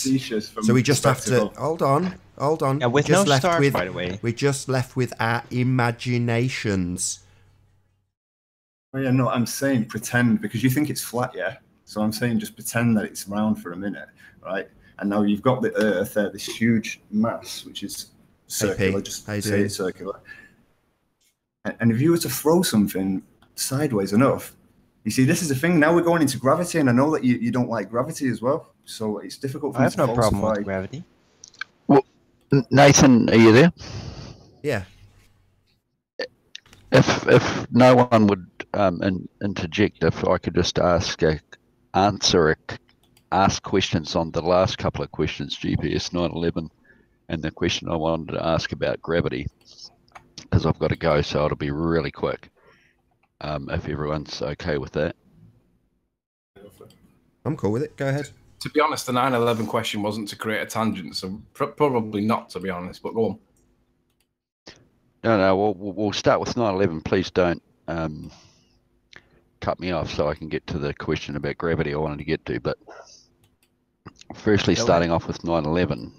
So we just have to hold on. Yeah, with no stars, by the way. We're just left with our imaginations. Oh yeah, no, I'm saying pretend because you think it's flat, yeah. So I'm saying just pretend that it's round for a minute, right? And now you've got the Earth there, this huge mass which is circular. Hey, just how you say doing? it's circular. And if you were to throw something sideways enough, you see, this is the thing. Now we're going into gravity, and I know that you don't like gravity as well, so it's difficult for I me have to no problem falsify. with gravity. Well, Nathan, are you there? Yeah. If no one would interject, if I could just ask questions on the last couple of questions, GPS 911, and the question I wanted to ask about gravity, because I've got to go, so it'll be really quick. If everyone's okay with that. I'm cool with it. Go ahead. To be honest, the 9/11 question wasn't to create a tangent, so probably not, to be honest. But go on. No, we'll start with 9/11. Please don't cut me off so I can get to the question about gravity I wanted to get to. But firstly, starting off with 9/11,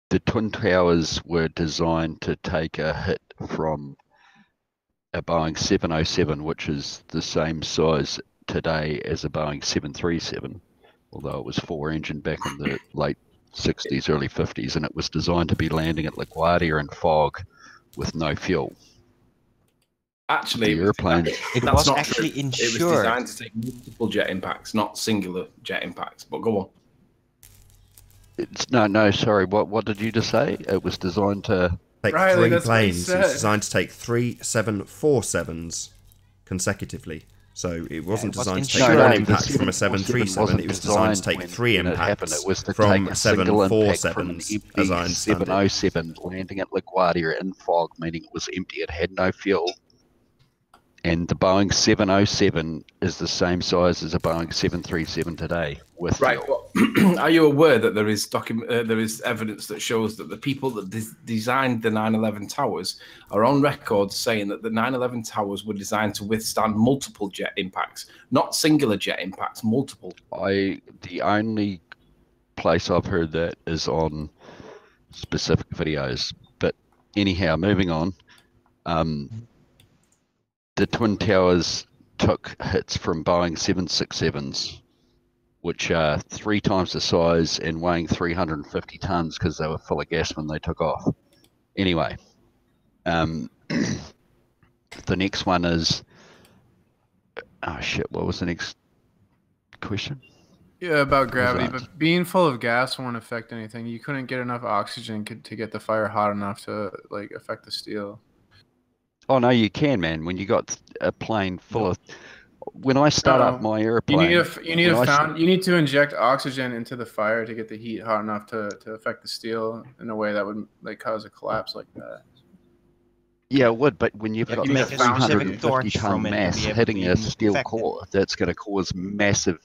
the Twin Towers were designed to take a hit from a Boeing 707, which is the same size today as a Boeing 737, although it was 4-engine back in the late 60s, early 50s, and it was designed to be landing at LaGuardia in fog with no fuel. Actually, the airplane. It was actually insured. It was designed to take multiple jet impacts, not singular jet impacts. But go on. No, sorry. What did you just say? It was designed to take Riley, 3 that's what he planes. It was said. designed to take 3 747s consecutively. So it wasn't designed to take insured. one the impact from a 737. It was designed to take 3 impacts It was to from take a single impact from an 747s, as I empty understand it. 707 landing at LaGuardia in fog, meaning it was empty. It had no fuel. And the Boeing 707 is the same size as a Boeing 737 today with fuel. Well, are you aware that there is evidence that shows that the people that designed the 9/11 towers are on record saying that the 9/11 towers were designed to withstand multiple jet impacts, not singular jet impacts, multiple. The only place I've heard that is on specific videos. But anyhow, moving on. The Twin Towers took hits from Boeing 767s, which are 3 times the size and weighing 350 tons because they were full of gas when they took off. Anyway, the next one is... Oh, shit, what was the next question? Yeah, about gravity, that? but being full of gas won't affect anything. You couldn't get enough oxygen to get the fire hot enough to like affect the steel. Oh, no, you can, man. When you got a plane full of... When I start up my airplane... You need to inject oxygen into the fire to get the heat hot enough to affect the steel in a way that would like cause a collapse like that. Yeah, it would, but when you've got make a specific 350 torch ton from it to mass be able hitting to a steel affect it. core, that's going to cause massive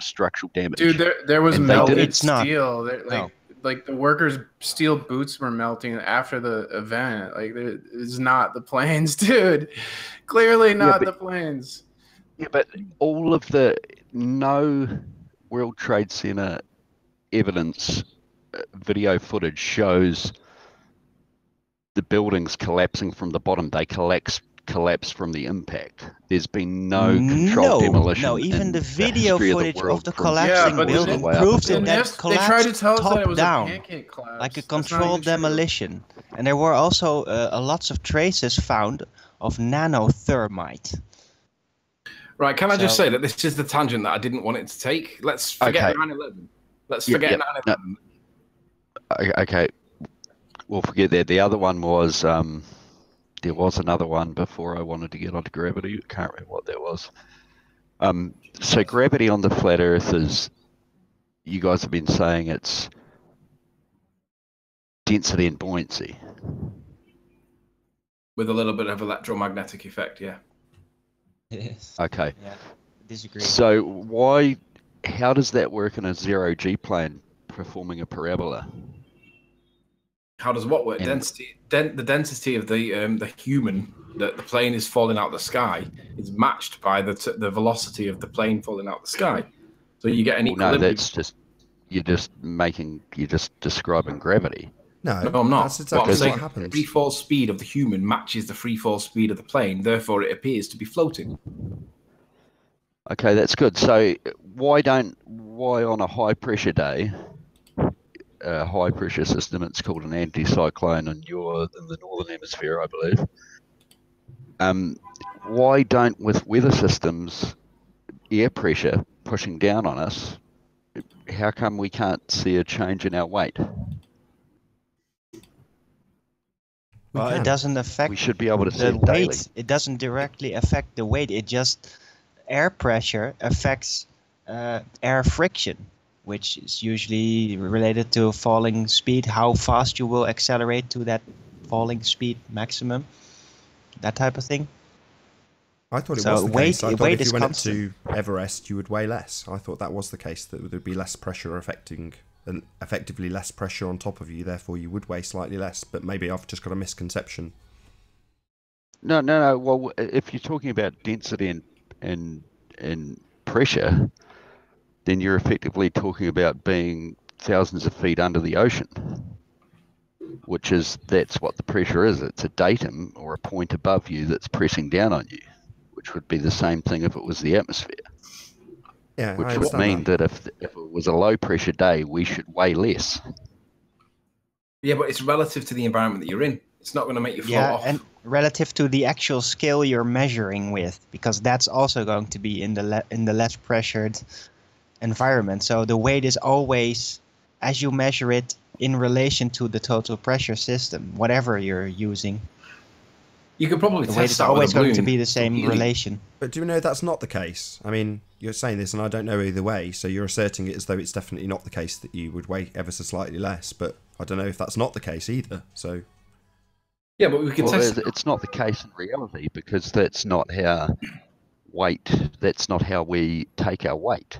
structural damage. Dude, there was And they did melted it. It's not. steel. No. Like the workers' steel boots were melting after the event. Like it's not the planes, dude. Clearly not the planes. Yeah, but all of no World Trade Center evidence, video footage shows the buildings collapsing from the bottom. They collapse from the impact. There's been no controlled demolition. No, even in the video history footage world of the from collapsing but building way up proves until that now. that They tried to collapsed tell us that it top was down, a pancake collapse. like a That's not controlled even true. demolition. And there were also lots of traces found of nanothermite. Right, can I just say that this is the tangent that I didn't want it to take? Let's forget 9/11. Let's forget 9/11. Okay, we'll forget that. The other one was there was another one before I wanted to get onto gravity. I can't remember what that was. So gravity on the flat Earth is, you guys have been saying it's density and buoyancy. With a little bit of electromagnetic effect, yeah. Yes. Okay. Yeah. Disagree. So how does that work in a zero-G plane performing a parabola? How does what work? And- The density of the human that the plane is falling out the sky is matched by the velocity of the plane falling out the sky. So you get an Well, no, equilibrium. that's just you're just describing gravity. No, No, I'm not. That's exactly saying, what happens. the free fall speed of the human matches the free fall speed of the plane. Therefore, it appears to be floating. Okay, that's good. So why on a high pressure day, a high pressure system, it's called an anticyclone in the northern hemisphere, I believe. Why don't, with weather systems, air pressure pushing down on us, how come we can't see a change in our weight? Well, can. it doesn't affect We should be able to see the it daily. weight. It doesn't directly affect the weight. It just air pressure affects air friction, which is usually related to falling speed, how fast you will accelerate to that falling speed maximum, that type of thing. I thought it So was the weight- case. I thought weight if you is went up constant. to Everest, you would weigh less. I thought that was the case, that there would be less pressure affecting, and effectively less pressure on top of you, therefore you would weigh slightly less. But maybe I've just got a misconception. No. Well, if you're talking about density and pressure, then you're effectively talking about being thousands of feet under the ocean, that's what the pressure is. It's a datum or a point above you that's pressing down on you, which would be the same thing if it was the atmosphere. Yeah, Which I would understand mean that if it was a low pressure day, we should weigh less. Yeah, but it's relative to the environment that you're in. It's not going to make you float off. And relative to the actual scale you're measuring with, because that's also going to be in the less pressured environment. So the weight is always, as you measure it, in relation to the total pressure system, whatever you're using. You could probably The weight test is that with always a going balloon. to be the same Helium. relation. But do you know that's not the case? I mean, you're saying this and I don't know either way, so you're asserting it as though it's definitely not the case that you would weigh ever so slightly less, but I don't know if that's not the case either, so... Yeah, but we could Well, test it. it's not the case in reality, because that's not how we take our weight.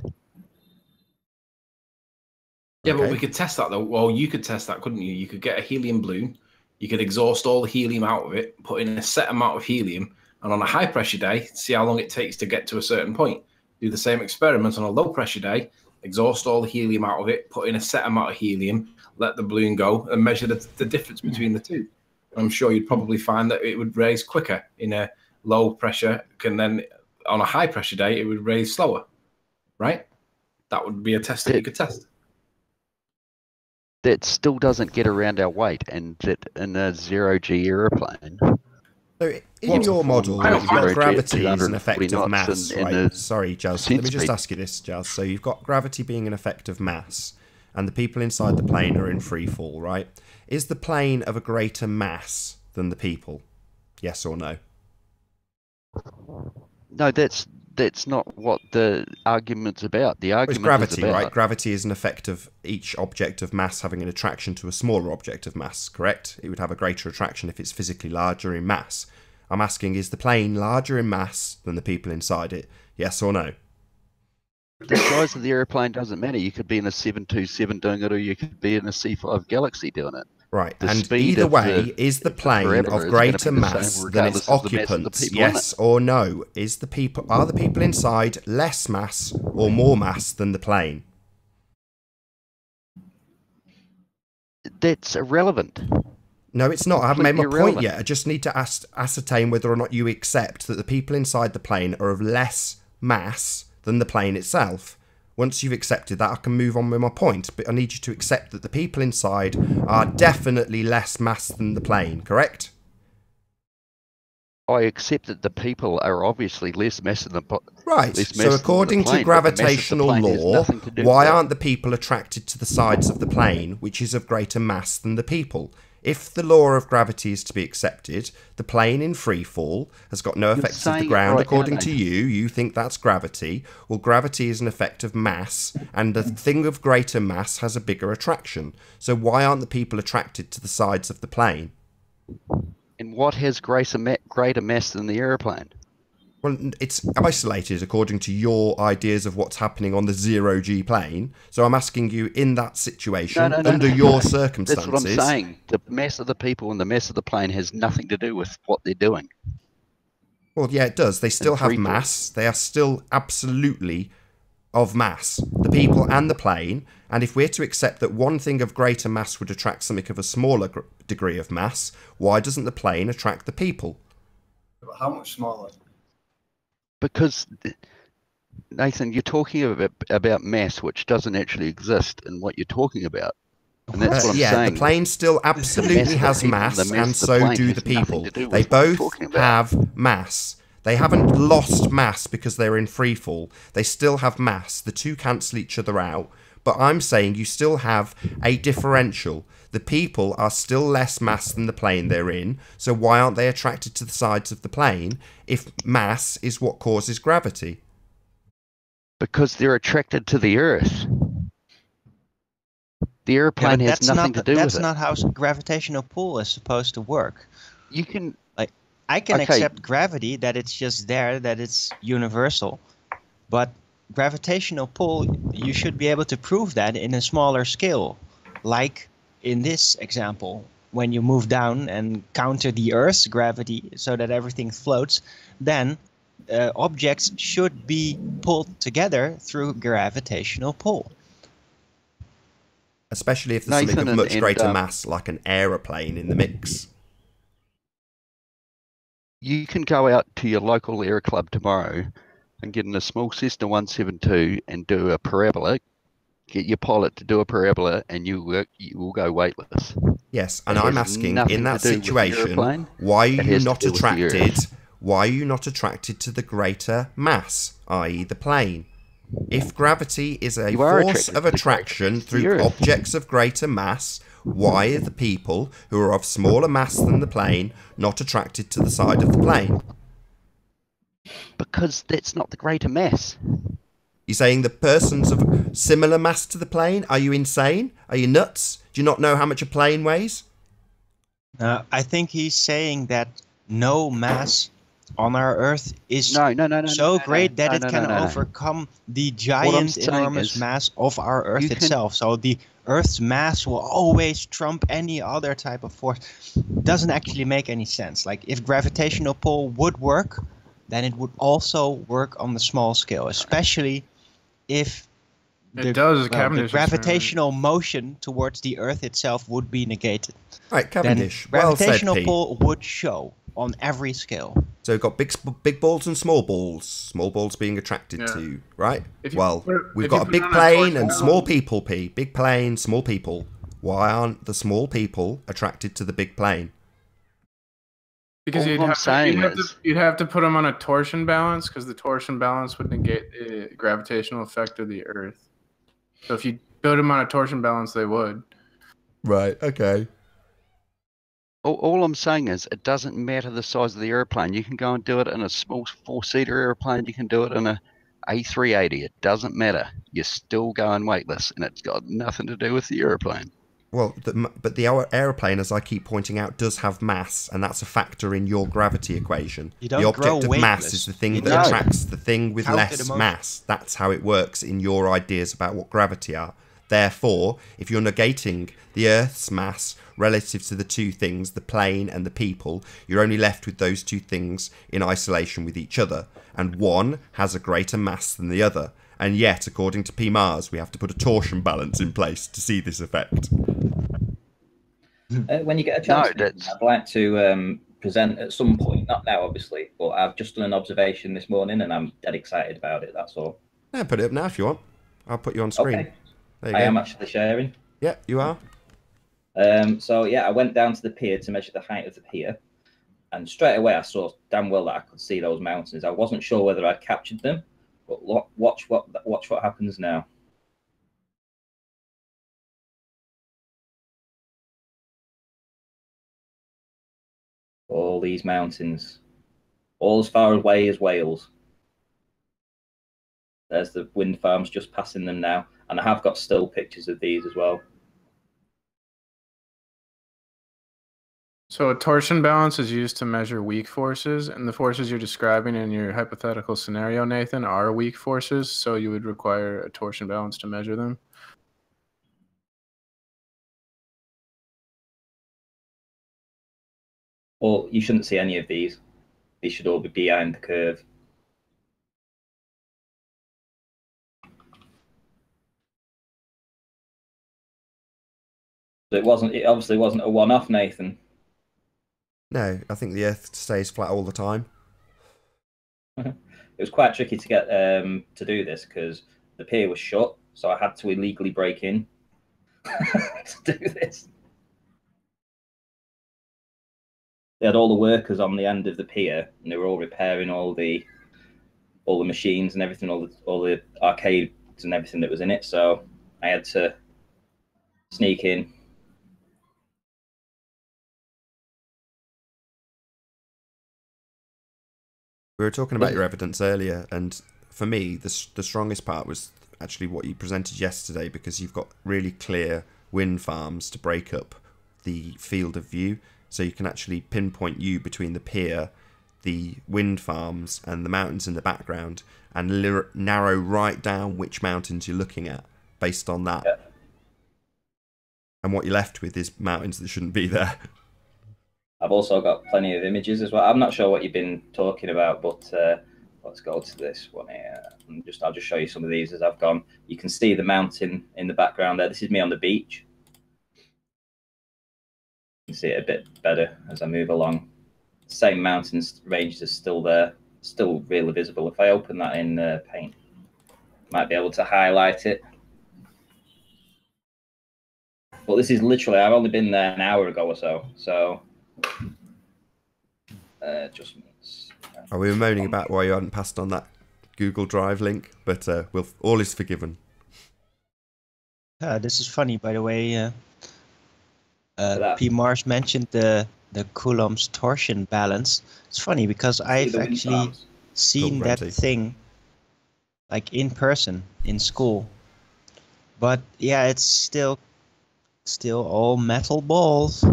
Yeah, but Okay. we could test that though. Well, you could test that, couldn't you? You could get a helium balloon. You could exhaust all the helium out of it, put in a set amount of helium, and on a high pressure day, see how long it takes to get to a certain point. Do the same experiment on a low pressure day, exhaust all the helium out of it, put in a set amount of helium, let the balloon go, and measure the difference between the two. I'm sure you'd probably find that it would raise quicker in a low pressure, and then on a high pressure day, it would raise slower, right? That would be a test that you could test. That still doesn't get around our weight, and that in a zero-G aeroplane. So in your model, I don't you've got know. gravity as an 240 effect of knots mass, in right? the Sorry, Jazz. scene Let me just speed. ask you this, Jazz. So you've got gravity being an effect of mass, and the people inside the plane are in free fall, right? Is the plane of a greater mass than the people? Yes or no? No, that's not what the argument's about. The It's argument gravity, is about, right? Gravity is an effect of each object of mass having an attraction to a smaller object of mass, correct? It would have a greater attraction if it's physically larger in mass. I'm asking, is the plane larger in mass than the people inside it? Yes or no? the size of the airplane doesn't matter. You could be in a 727 doing it, or you could be in a C5 Galaxy doing it. Right, The and speed either of way, is the plane parabola of is greater gonna be the mass same than its regardless of the mass of the occupants? people in Yes or no? Are the people inside less mass or more mass than the plane? That's irrelevant. No, it's not. I haven't made my Completely point irrelevant. yet. I just need to ascertain whether or not you accept that the people inside the plane are of less mass than the plane itself. Once you've accepted that, I can move on with my point. But I need you to accept that the people inside are definitely less mass than the plane, correct? I accept that the people are obviously less mass than the Right. less So mass according than the to plane, but the mass of the gravitational plane has law, nothing to do why with it. aren't the people attracted to the sides of the plane, which is of greater mass than the people? If the law of gravity is to be accepted, the plane in free fall has got no effect of the ground. According to you, you think that's gravity. Well, gravity is an effect of mass, and a thing of greater mass has a bigger attraction. So why aren't the people attracted to the sides of the plane? And what has greater mass than the airplane? Well, it's isolated according to your ideas of what's happening on the 0G plane. So I'm asking you, in that situation, under your circumstances... That's what I'm saying. The mass of the people and the mass of the plane has nothing to do with what they're doing. Well, yeah, it does. They still have mass. They are still absolutely of mass, the people and the plane. And if we're to accept that one thing of greater mass would attract something of a smaller degree of mass, why doesn't the plane attract the people? How much smaller? Because, Nathan, you're talking about mass, which doesn't actually exist in what you're talking about. And that's what I'm saying. The plane still absolutely has mass, and so do the people. They both have mass. They haven't lost mass because they're in free fall. They still have mass. The two cancel each other out. But I'm saying you still have a differential. The people are still less mass than the plane they're in, so why aren't they attracted to the sides of the plane if mass is what causes gravity? Because they're attracted to the Earth. The airplane has nothing to do with it. That's not how gravitational pull is supposed to work. You can... I can accept gravity, that it's just there, that it's universal. But gravitational pull, you should be able to prove that in a smaller scale. Like in this example, when you move down and counter the Earth's gravity so that everything floats, then objects should be pulled together through gravitational pull. Especially if there's something of much greater mass, like an aeroplane in the mix. You can go out to your local air club tomorrow and get in a small Cessna 172 and do a parabola. Get your pilot to do a parabola, and you will go weightless. Yes, and I'm asking, in that situation, why are you not attracted? Why are you not attracted to the greater mass, i.e., the plane? If gravity is a force of attraction through objects of greater mass, why are the people who are of smaller mass than the plane not attracted to the side of the plane? Because that's not the greater mass. You're saying the person's of similar mass to the plane? Are you insane? Are you nuts? Do you not know how much a plane weighs? I think he's saying that no mass on our Earth is so great that it can overcome the giant, enormous mass of our Earth itself. So the Earth's mass will always trump any other type of force. Doesn't actually make any sense. Like, if gravitational pull would work, then it would also work on the small scale, especially if the gravitational motion towards the Earth itself would be negated. Right, Cavendish. Then gravitational pull would show on every scale. So we've got big balls and small balls. Small balls being attracted to, right? We've got a big plane and small people, P. Big plane, small people. Why aren't the small people attracted to the big plane? Because you'd have to put them on a torsion balance, because the torsion balance would negate the gravitational effect of the Earth. So if you build them on a torsion balance, they would. Right, okay. All I'm saying is it doesn't matter the size of the airplane. You can go and do it in a small four-seater airplane. You can do it in a A380. It doesn't matter. You're still going weightless, and it's got nothing to do with the airplane. Well, but the aeroplane, as I keep pointing out, does have mass, and that's a factor in your gravity equation. The object of mass is the thing that attracts the thing with less mass. That's how it works in your ideas about what gravity are. Therefore, if you're negating the Earth's mass relative to the two things, the plane and the people, you're only left with those two things in isolation with each other, and one has a greater mass than the other. And yet, according to P. Mars, we have to put a torsion balance in place to see this effect. When you get a chance, I'd like to present at some point, not now obviously, but I've just done an observation this morning and I'm dead excited about it, that's all. Yeah, put it up now if you want. I'll put you on screen. Okay. I am actually sharing. Yeah, you are. So yeah, I went down to the pier to measure the height of the pier, and straight away I saw damn well that I could see those mountains. I wasn't sure whether I captured them, but watch what happens now. All these mountains, all as far away as Wales. There's the wind farms just passing them now, and I have got still pictures of these as well. So a torsion balance is used to measure weak forces, and the forces you're describing in your hypothetical scenario, Nathan, are weak forces, so you would require a torsion balance to measure them. Well, you shouldn't see any of these. These should all be behind the curve. It obviously wasn't a one-off, Nathan. No, I think the Earth stays flat all the time. It was quite tricky to get to do this because the pier was shut, so I had to illegally break in to do this. They had all the workers on the end of the pier, and they were all repairing all the machines and everything, all the arcades and everything that was in it. So I had to sneak in. We were talking about your evidence earlier, and for me, the strongest part was actually what you presented yesterday, because you've got really clear wind farms to break up the field of view, so you can actually pinpoint you between the pier, the wind farms, and the mountains in the background, and narrow right down which mountains you're looking at based on that. Yeah. And what you're left with is mountains that shouldn't be there. I've also got plenty of images as well. I'm not sure what you've been talking about, but let's go to this one here. And I'll just show you some of these as I've gone. You can see the mountain in the background there. This is me on the beach. You can see it a bit better as I move along. Same mountains range is still there, still really visible. If I open that in paint, might be able to highlight it. But this is literally, I've only been there an hour ago or so. So adjustments. We were moaning about why you hadn't passed on that Google Drive link, but all is forgiven. This is funny, by the way. P. Mars mentioned the Coulomb's torsion balance. It's funny because I've actually seen that thing like in person in school. But yeah, it's still all metal balls.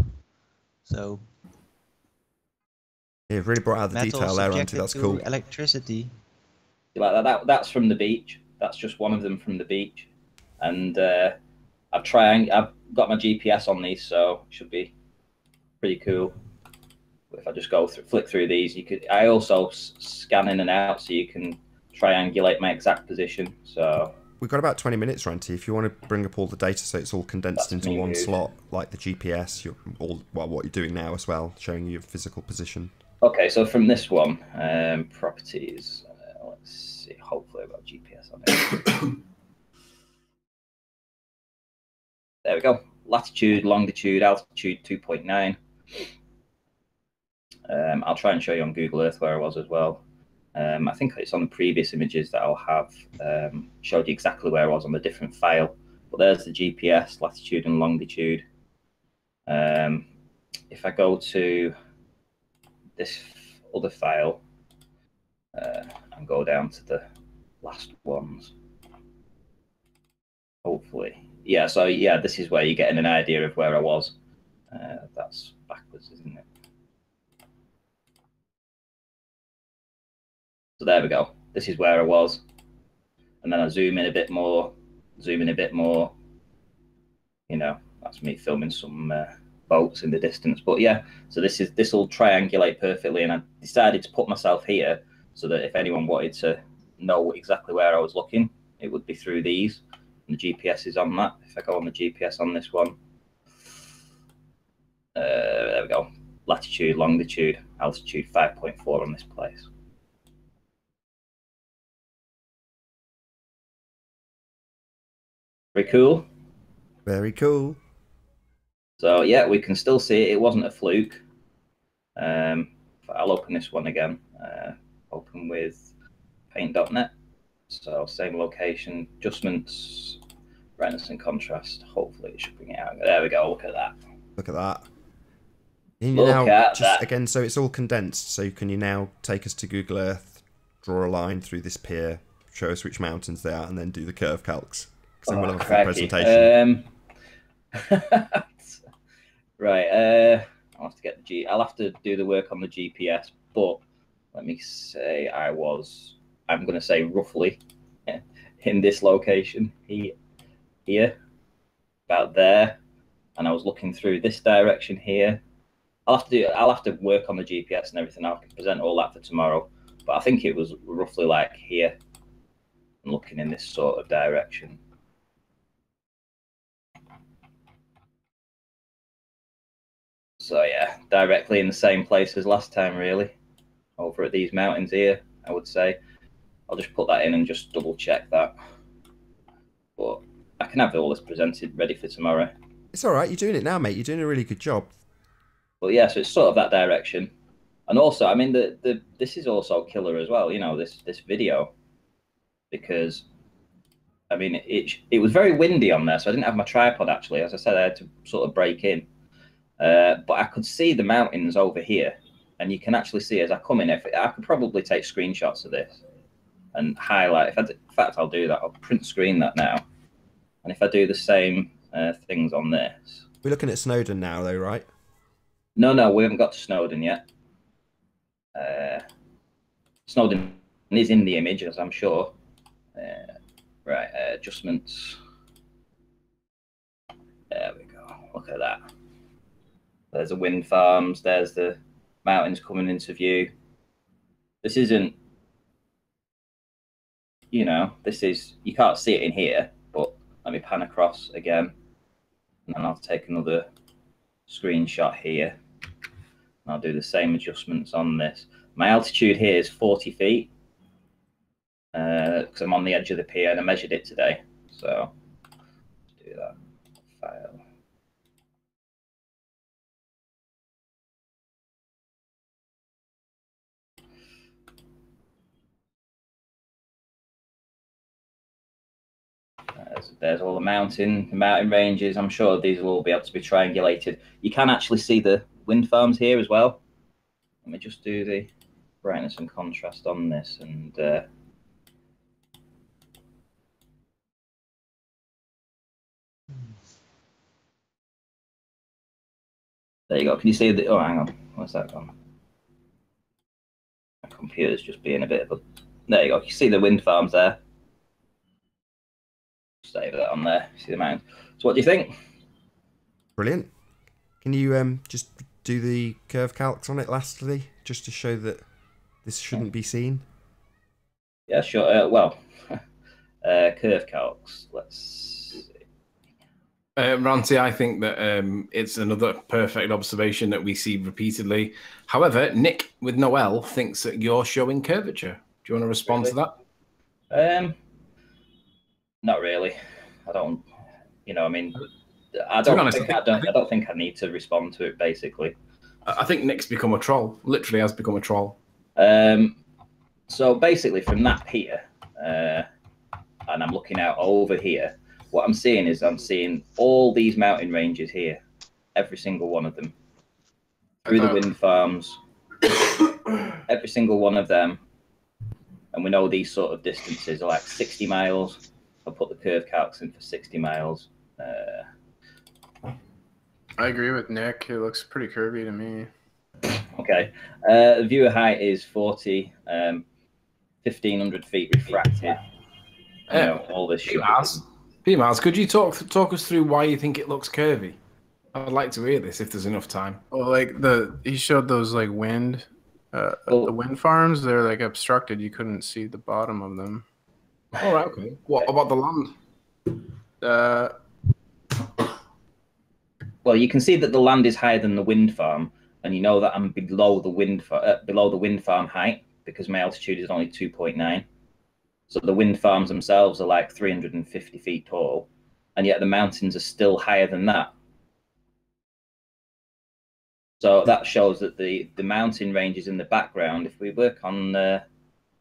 So yeah, you've really brought out the detail there, Auntie. That's cool. Electricity. Like that's from the beach. That's just one of them from the beach. And I've got my GPS on these, so it should be pretty cool. If I just go flick through these, I also scan in and out, so you can triangulate my exact position. So we've got about 20 minutes, Ranty. If you want to bring up all the data so it's all condensed into one slot, like the GPS, what you're doing now as well, showing you your physical position. Okay, so from this one, properties. Let's see. Hopefully, I've got GPS on it. There we go. Latitude, longitude, altitude 2.9. I'll try and show you on Google Earth where I was as well. I think it's on the previous images that I'll have showed you exactly where I was on the different file. But there's the GPS, latitude and longitude. If I go to this other file and go down to the last ones, hopefully. Yeah, so yeah, this is where you're getting an idea of where I was. That's backwards, isn't it? So there we go. This is where I was. And then I zoom in a bit more, You know, that's me filming some boats in the distance. But yeah, so this will triangulate perfectly. And I decided to put myself here so that if anyone wanted to know exactly where I was looking, it would be through these. And the GPS is on that. If I go on the GPS on this one, there we go. Latitude, longitude, altitude 5.4 on this place. Very cool. Very cool. So yeah, we can still see it. It wasn't a fluke. I'll open this one again. Open with paint.net. So same location, adjustments, brightness and contrast. Hopefully it should bring it out. There we go. Look at that. Look at that. Can you Look now at just that. again, so it's all condensed. So can you now take us to Google Earth, draw a line through this pier, show us which mountains they are, and then do the curve calcs? Because then we'll have a full Crikey. presentation. Right. I'll have to get the I'll have to do the work on the GPS, but let me say I'm going to say roughly in this location here, about there, and I was looking through this direction here. I'll have to work on the GPS and everything. I can present all that for tomorrow, but I think it was roughly like here, and looking in this sort of direction. So yeah, directly in the same place as last time, really, over at these mountains here, I would say. I'll just put that in and just double check that. But I can have all this presented ready for tomorrow. It's all right. You're doing it now, mate. You're doing a really good job. But yeah, so it's sort of that direction. And also, I mean, this is also killer as well, you know, this video, because I mean, it was very windy on there, so I didn't have my tripod actually. As I said, I had to sort of break in. But I could see the mountains over here, and you can actually see as I come in. I could probably take screenshots of this and highlight. In fact, I'll do that. I'll print screen that now. And if I do the same things on this, we're looking at Snowdon now, though, right? No, we haven't got to Snowdon yet. Snowdon is in the image, as I'm sure. Right, adjustments. There we go. Look at that. There's the wind farms. There's the mountains coming into view. This isn't, you know, you can't see it in here, but let me pan across again. And then I'll take another screenshot here. And I'll do the same adjustments on this. My altitude here is 40 feet. Because I'm on the edge of the pier and I measured it today. So let's do that. File. There's all the mountain ranges. I'm sure these will all be able to be triangulated. You can actually see the wind farms here as well. Let me just do the brightness and contrast on this, and there you go. Can you see the? Oh, hang on. Where's that gone? My computer's just being a bit of a. There you go. You see the wind farms there. Save that on there. See the mountains. So, what do you think? Brilliant. Can you just do the curve calcs on it lastly, just to show that this shouldn't be seen? Yeah, sure. Well, curve calcs. Let's see. Ranty, I think that it's another perfect observation that we see repeatedly. However, Nick with Noel thinks that you're showing curvature. Do you want to respond to that? Not really. I don't. You know, I mean, I don't think I need to respond to it. Basically, I think Nick's become a troll. Literally has become a troll. So basically, from that pier, and I'm looking out over here. What I'm seeing is all these mountain ranges here, every single one of them, through the wind farms, every single one of them. And we know these sort of distances are like 60 miles. I'll put the curve calcs in for 60 miles. I agree with Nick. It looks pretty curvy to me. Okay. The viewer height is 40, 1,500 feet refracted. You know, all this shit. P-Mars, could you talk us through why you think it looks curvy? I'd like to hear this if there's enough time. Well, like he showed those like wind, the wind farms. They're like obstructed. You couldn't see the bottom of them. All right. Okay. What about the land? Well, you can see that the land is higher than the wind farm, and you know that I'm below the wind farm height because my altitude is only 2.9. So the wind farms themselves are like 350 feet tall, and yet the mountains are still higher than that. So that shows that the mountain ranges in the background, if we work on, I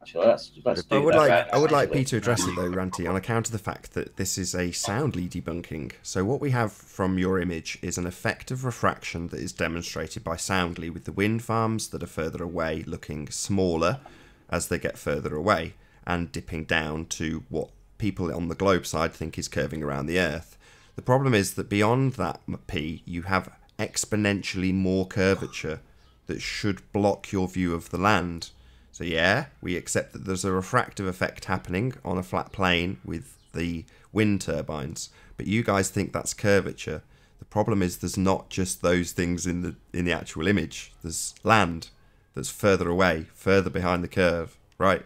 Actually, let's do I would that like right I now, would like actually. Pete to address it though, Ranty, on account of the fact that this is a soundly debunking. So what we have from your image is an effect of refraction that is demonstrated by soundly, with the wind farms that are further away looking smaller as they get further away, and dipping down to what people on the globe side think is curving around the Earth. The problem is that beyond that P, you have exponentially more curvature that should block your view of the land. So yeah, we accept that there's a refractive effect happening on a flat plane with the wind turbines, but you guys think that's curvature. The problem is there's not just those things in the actual image. There's land that's further away, further behind the curve, right?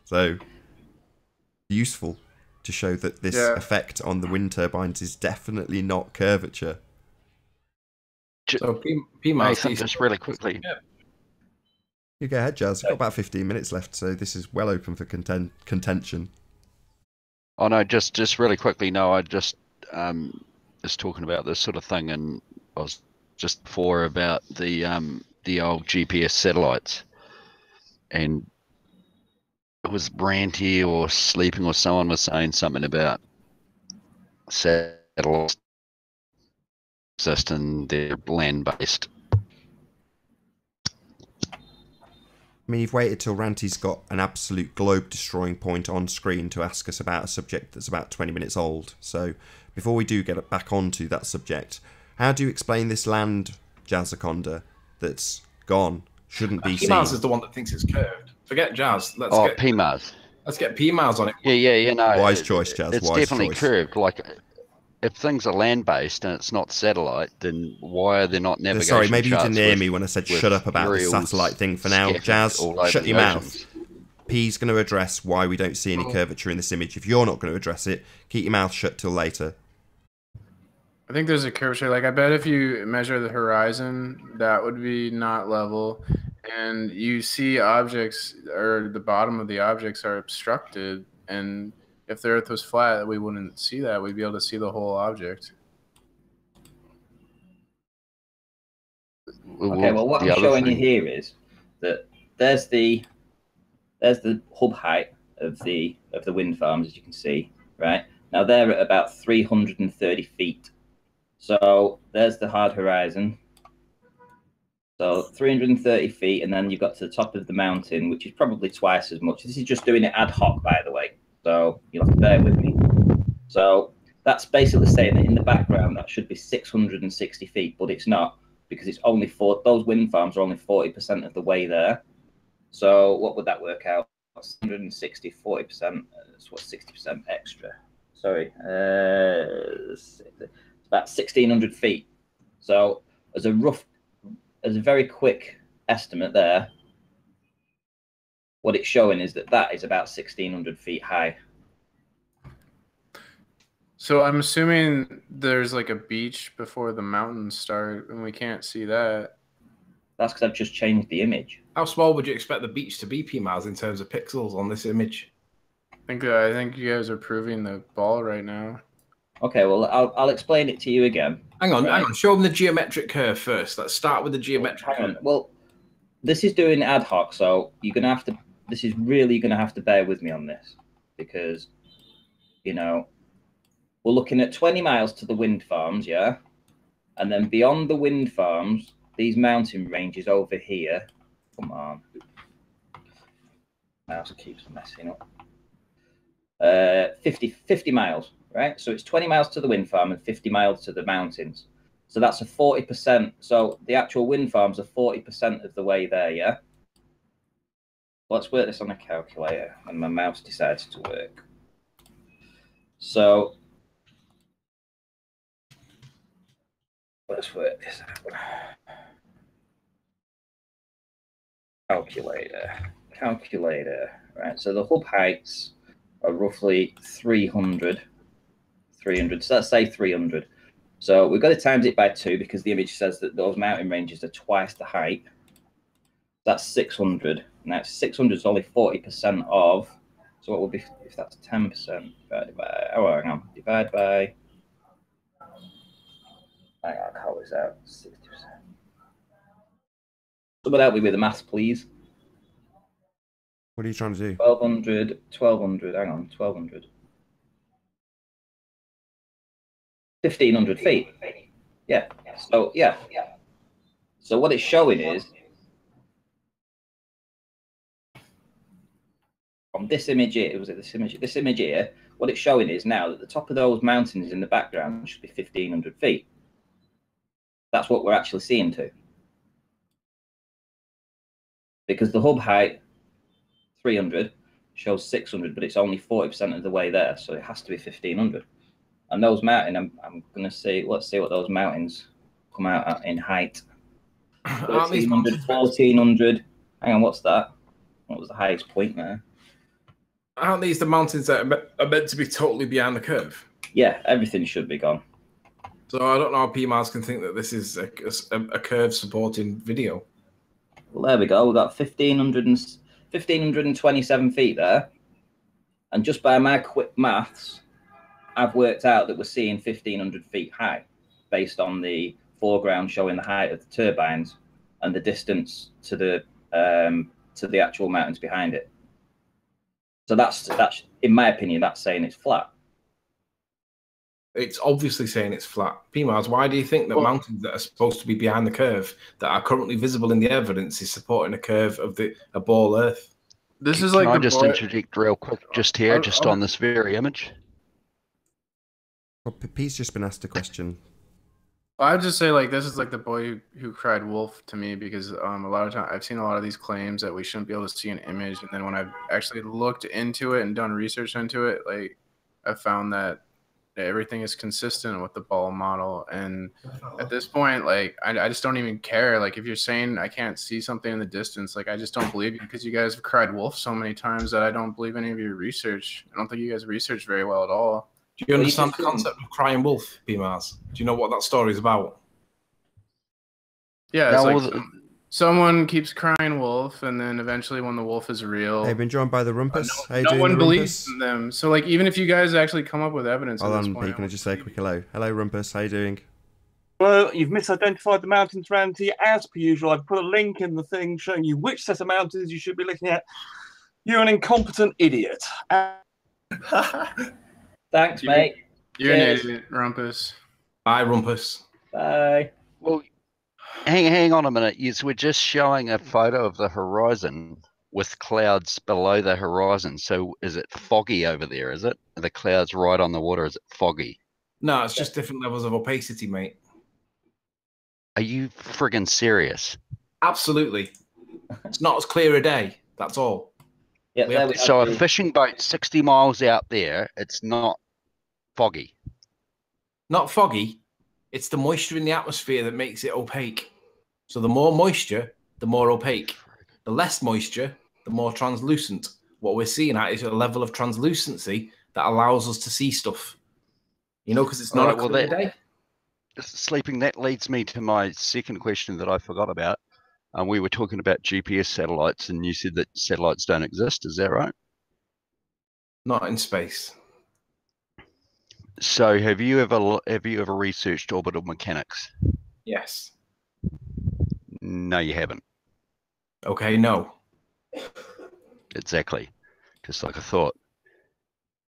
So useful to show that this effect on the wind turbines is definitely not curvature. So P-Mars, just really quickly. Yeah. You go ahead, Jazz. I've got about 15 minutes left, so this is well open for contention. Oh no, just really quickly. No, I just was talking about this sort of thing, and I was just before about the old GPS satellites, and it was Ranty or Sleeping or someone was saying something about satellites exist and they're land based. I mean, you've waited till Ranty's got an absolute globe-destroying point on screen to ask us about a subject that's about 20 minutes old. So, before we do get back onto that subject, how do you explain this land, Jazzaconda, that's gone, shouldn't be seen? P-Mars is the one that thinks it's curved. Forget Jazz. P-Mars. Let's get P-Mars on it. Yeah, no. Wise choice, Jazz. It's definitely curved. Like, if things are land-based and it's not satellite, then why are there not navigation Sorry, maybe you charts didn't hear me when I said shut up about the satellite thing for now. Jazz, shut your mouth. P's going to address why we don't see any curvature in this image. If you're not going to address it, keep your mouth shut till later. I think there's a curvature. Like, I bet if you measure the horizon, that would be not level. And you see objects, or the bottom of the objects are obstructed. And if the Earth was flat, we wouldn't see that. We'd be able to see the whole object. Okay, well, what I'm showing you here is that there's the hub height of the wind farms, as you can see, right? Now they're at about 330 feet. So there's the hard horizon. So 330 feet, and then you've got to the top of the mountain, which is probably twice as much. This is just doing it ad hoc, by the way. So you'll have to bear with me. So that's basically saying that in the background, that should be 660 feet, but it's not, because it's only those wind farms are only 40% of the way there. So what would that work out? 160, 40%. That's what, 60% extra. Sorry. It's about 1,600 feet. So as a very quick estimate there, what it's showing is that is about 1,600 feet high. So I'm assuming there's like a beach before the mountains start, and we can't see that. That's because I've just changed the image. How small would you expect the beach to be, P-Mars, in terms of pixels on this image? I think you guys are proving the ball right now. Okay, well, I'll explain it to you again. Hang on. Show them the geometric curve first. Let's start with the geometric curve. Well, this is doing ad hoc, so you're gonna have to. This is really gonna have to bear with me on this, because, you know, we're looking at 20 miles to the wind farms, yeah, and then beyond the wind farms, these mountain ranges over here. Come on, mouse keeps messing up. 50 miles, right? So it's 20 miles to the wind farm and 50 miles to the mountains. So that's a 40%. So the actual wind farms are 40% of the way there, yeah? Let's work this on a calculator, and my mouse decides to work. So let's work this out. Calculator, right? So the hub heights are roughly 300. So let's say 300. So we've got to times it by 2 because the image says that those mountain ranges are twice the height. That's 600. Now 600 is only 40% of. So what would be if that's 10% divided by? Oh, hang on. Divide by. Hang on, I'll call this out. 60%. Someone help me with the maths, please. What are you trying to do? 1200, 1200. Hang on, 1200. 1500 feet. Yeah. So yeah. So what it's showing is from this image here. Was it this image? This image here. What it's showing is now that the top of those mountains in the background should be 1500 feet. That's what we're actually seeing to. Because the hub height 300 shows 600, but it's only 40% of the way there, so it has to be 1500. And those mountains, I'm going to see. Let's see what those mountains come out at in height. 1300, 1400. Hang on, what's that? What was the highest point there? Aren't these the mountains that are meant to be totally behind the curve? Yeah, everything should be gone. So I don't know how PMARS can think that this is a curve supporting video. Well, there we go. We've got 1,527 feet there. And just by my quick maths, I've worked out that we're seeing 1,500 feet high based on the foreground showing the height of the turbines and the distance to the actual mountains behind it. So that's in my opinion, that's saying it's flat. It's obviously saying it's flat. PMARS, why do you think that mountains that are supposed to be behind the curve that are currently visible in the evidence is supporting a curve of a ball Earth? This is Can like I just interject real quick just here, just on this very image? Well, P's just been asked a question. I'd just say, like, this is like the boy who cried wolf to me, because a lot of times I've seen a lot of these claims that we shouldn't be able to see an image, and then when I've actually looked into it and done research into it, like, I've found that everything is consistent with the ball model. And at this point, like, I just don't even care. Like, if you're saying I can't see something in the distance, like, I just don't believe you, because you guys have cried wolf so many times that I don't believe any of your research. I don't think you guys research very well at all. Do you understand the concept of crying wolf, PMARS? Do you know what that story is about? Yeah, it's like someone keeps crying wolf, and then eventually when the wolf is real... They've been joined by the Rumpus. No one believes in them. So, like, even if you guys actually come up with evidence... Hold on, Pete, can I just say a quick hello? Hello, Rumpus. How you doing? Well, you've misidentified the mountains around here as per usual. I've put a link in the thing showing you which set of mountains you should be looking at. You're an incompetent idiot. Thanks, mate. You're an idiot, Rumpus. Bye, Rumpus. Bye. Well, hang on a minute. Yes, we're just showing a photo of the horizon with clouds below the horizon. So is it foggy over there, is it? Are the clouds right on the water? Is it foggy? No, it's just different levels of opacity, mate. Are you friggin' serious? Absolutely. It's not as clear a day. That's all. Yeah. So a fishing boat 60 miles out there, it's not foggy. Not foggy. It's the moisture in the atmosphere that makes it opaque. So the more moisture, the more opaque. The less moisture, the more translucent. What we're seeing at is a level of translucency that allows us to see stuff. You know, because it's not a clear day. Sleeping, that leads me to my second question that I forgot about. We were talking about GPS satellites, and you said that satellites don't exist. Is that right? Not in space. So have you ever researched orbital mechanics? Yes. No, you haven't. Okay, no. Exactly. Just like I thought.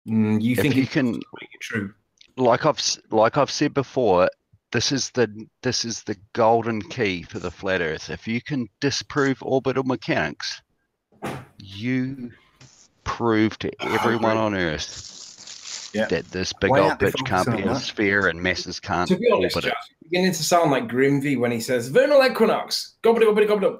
You think you can make it true? Like I've said before, this is the golden key for the flat Earth. If you can disprove orbital mechanics, you prove to everyone on Earth that this big old bitch can't be in a sphere and masses can't to be honest, orbit it. It's beginning to sound like Grimvy when he says vernal equinox, gobbity.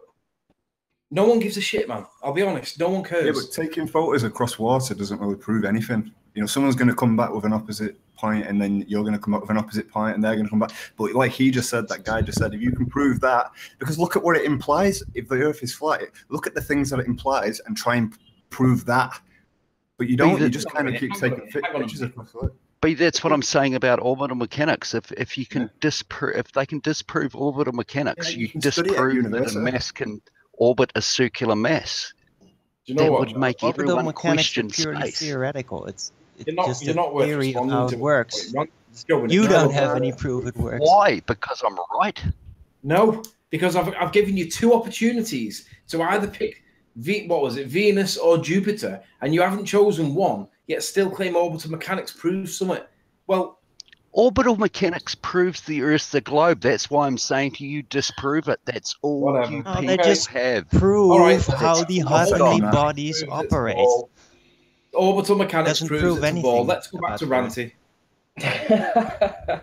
No one gives a shit, man. I'll be honest, no one cares. Yeah, but taking photos across water doesn't really prove anything. You know, someone's going to come back with an opposite point, and then you're going to come up with an opposite point, and they're going to come back. But like he just said, that guy just said, if you can prove that, because look at what it implies. If the Earth is flat, look at the things that it implies and try and prove that. But you don't. You just kind of keep taking pictures across it. But that's what I'm saying about orbital mechanics. If you can if they can disprove orbital mechanics, you disprove that a mass can orbit a circular mass. Do you know that what? Would make Orbital everyone mechanics question are purely space. theoretical. It's just you're a not worth theory of responding how to it works. You You don't have any proof it works. Why? Because I'm right. No, because I've given you two opportunities to either pick what was it, Venus or Jupiter, and you haven't chosen one, yet still claim orbital mechanics proves something. Well, orbital mechanics proves the Earth's the globe. That's why I'm saying to you, disprove it. That's all Whatever. you Oh, people they just have. prove right, how the heavenly bodies operate. Orbital mechanics Doesn't proves prove it's a ball. anything Let's go back about to Earth. Ranty.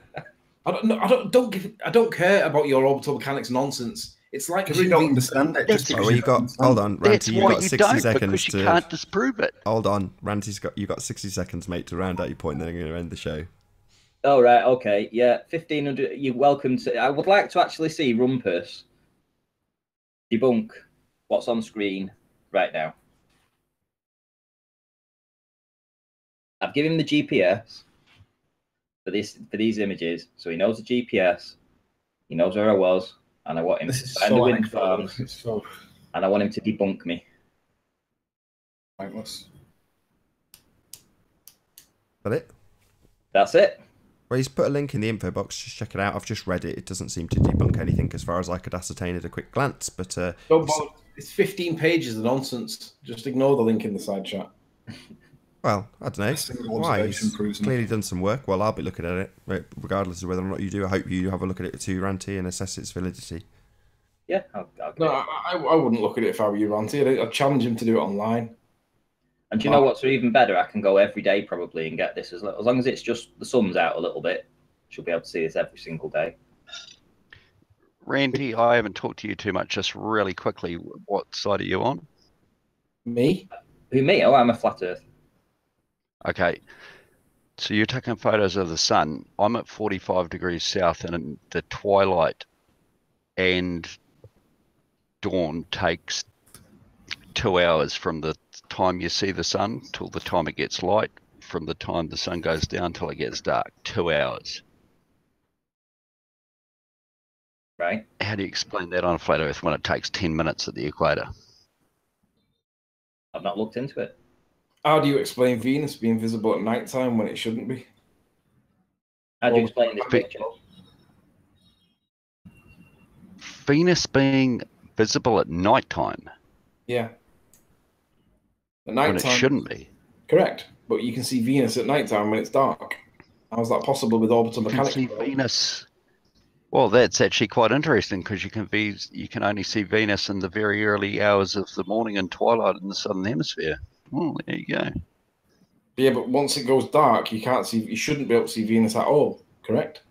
I don't care about your orbital mechanics nonsense. It's like Because you don't understand it. Just because Well, you got hold on, That's Ranty. You've why got you 60 don't, seconds because you to. can't disprove it. Hold on, Ranty's got. You got 60 seconds, mate, to round out your point. Then I'm going to end the show. Oh, right, okay. Yeah, 1,500. You're welcome to. I would like to actually see Rumpus debunk what's on screen right now. I've given him the GPS for these images, so he knows the GPS. He knows where I was, and I want him to find the wind farms, and I want him to debunk me. Pointless. That it? That's it. Well, he's put a link in the info box. Just check it out. I've just read it. It doesn't seem to debunk anything as far as I could ascertain at a quick glance. But don't bother. It's 15 pages of nonsense. Just ignore the link in the side chat. Well, I don't know. Why? He's clearly done some work. Well, I'll be looking at it, regardless of whether or not you do. I hope you have a look at it too, Ranty, and assess its validity. Yeah, I wouldn't look at it if I were you, Ranty. I'd challenge him to do it online. And do you know what's even better? I can go every day probably and get this as long as it's just the sun's out a little bit. She'll be able to see this every single day. Randy, I haven't talked to you too much. Just really quickly, what side are you on? Me? Who, me? Oh, I'm a flat Earth. Okay. So you're taking photos of the sun. I'm at 45 degrees south, and the twilight and dawn takes 2 hours from the time you see the sun till the time it gets light, from the time the sun goes down till it gets dark. 2 hours. Right. How do you explain that on a flat Earth when it takes 10 minutes at the equator? I've not looked into it. How do you explain Venus being visible at night time when it shouldn't be? How do you explain this picture? Venus being visible at night time? Yeah. At night when it time. Shouldn't be. Correct. But you can see Venus at night time when it's dark. How is that possible with orbital mechanics? You can see Venus. Well, that's actually quite interesting because you can only see Venus in the very early hours of the morning and twilight in the southern hemisphere. Oh, there you go. Yeah, but once it goes dark, you shouldn't be able to see Venus at all. Correct?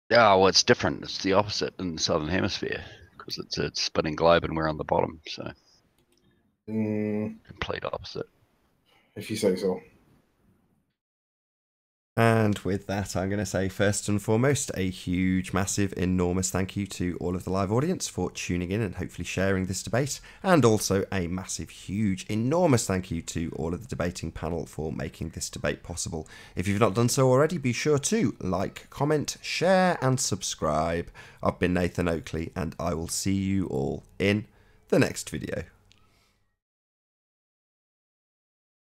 Yeah, well, it's different. It's the opposite in the southern hemisphere because it's a spinning globe and we're on the bottom. So complete opposite. If you say so. And with that, I'm going to say first and foremost, a huge, massive, enormous thank you to all of the live audience for tuning in and hopefully sharing this debate. And also a massive, huge, enormous thank you to all of the debating panel for making this debate possible. If you've not done so already, be sure to like, comment, share and subscribe. I've been Nathan Oakley and I will see you all in the next video.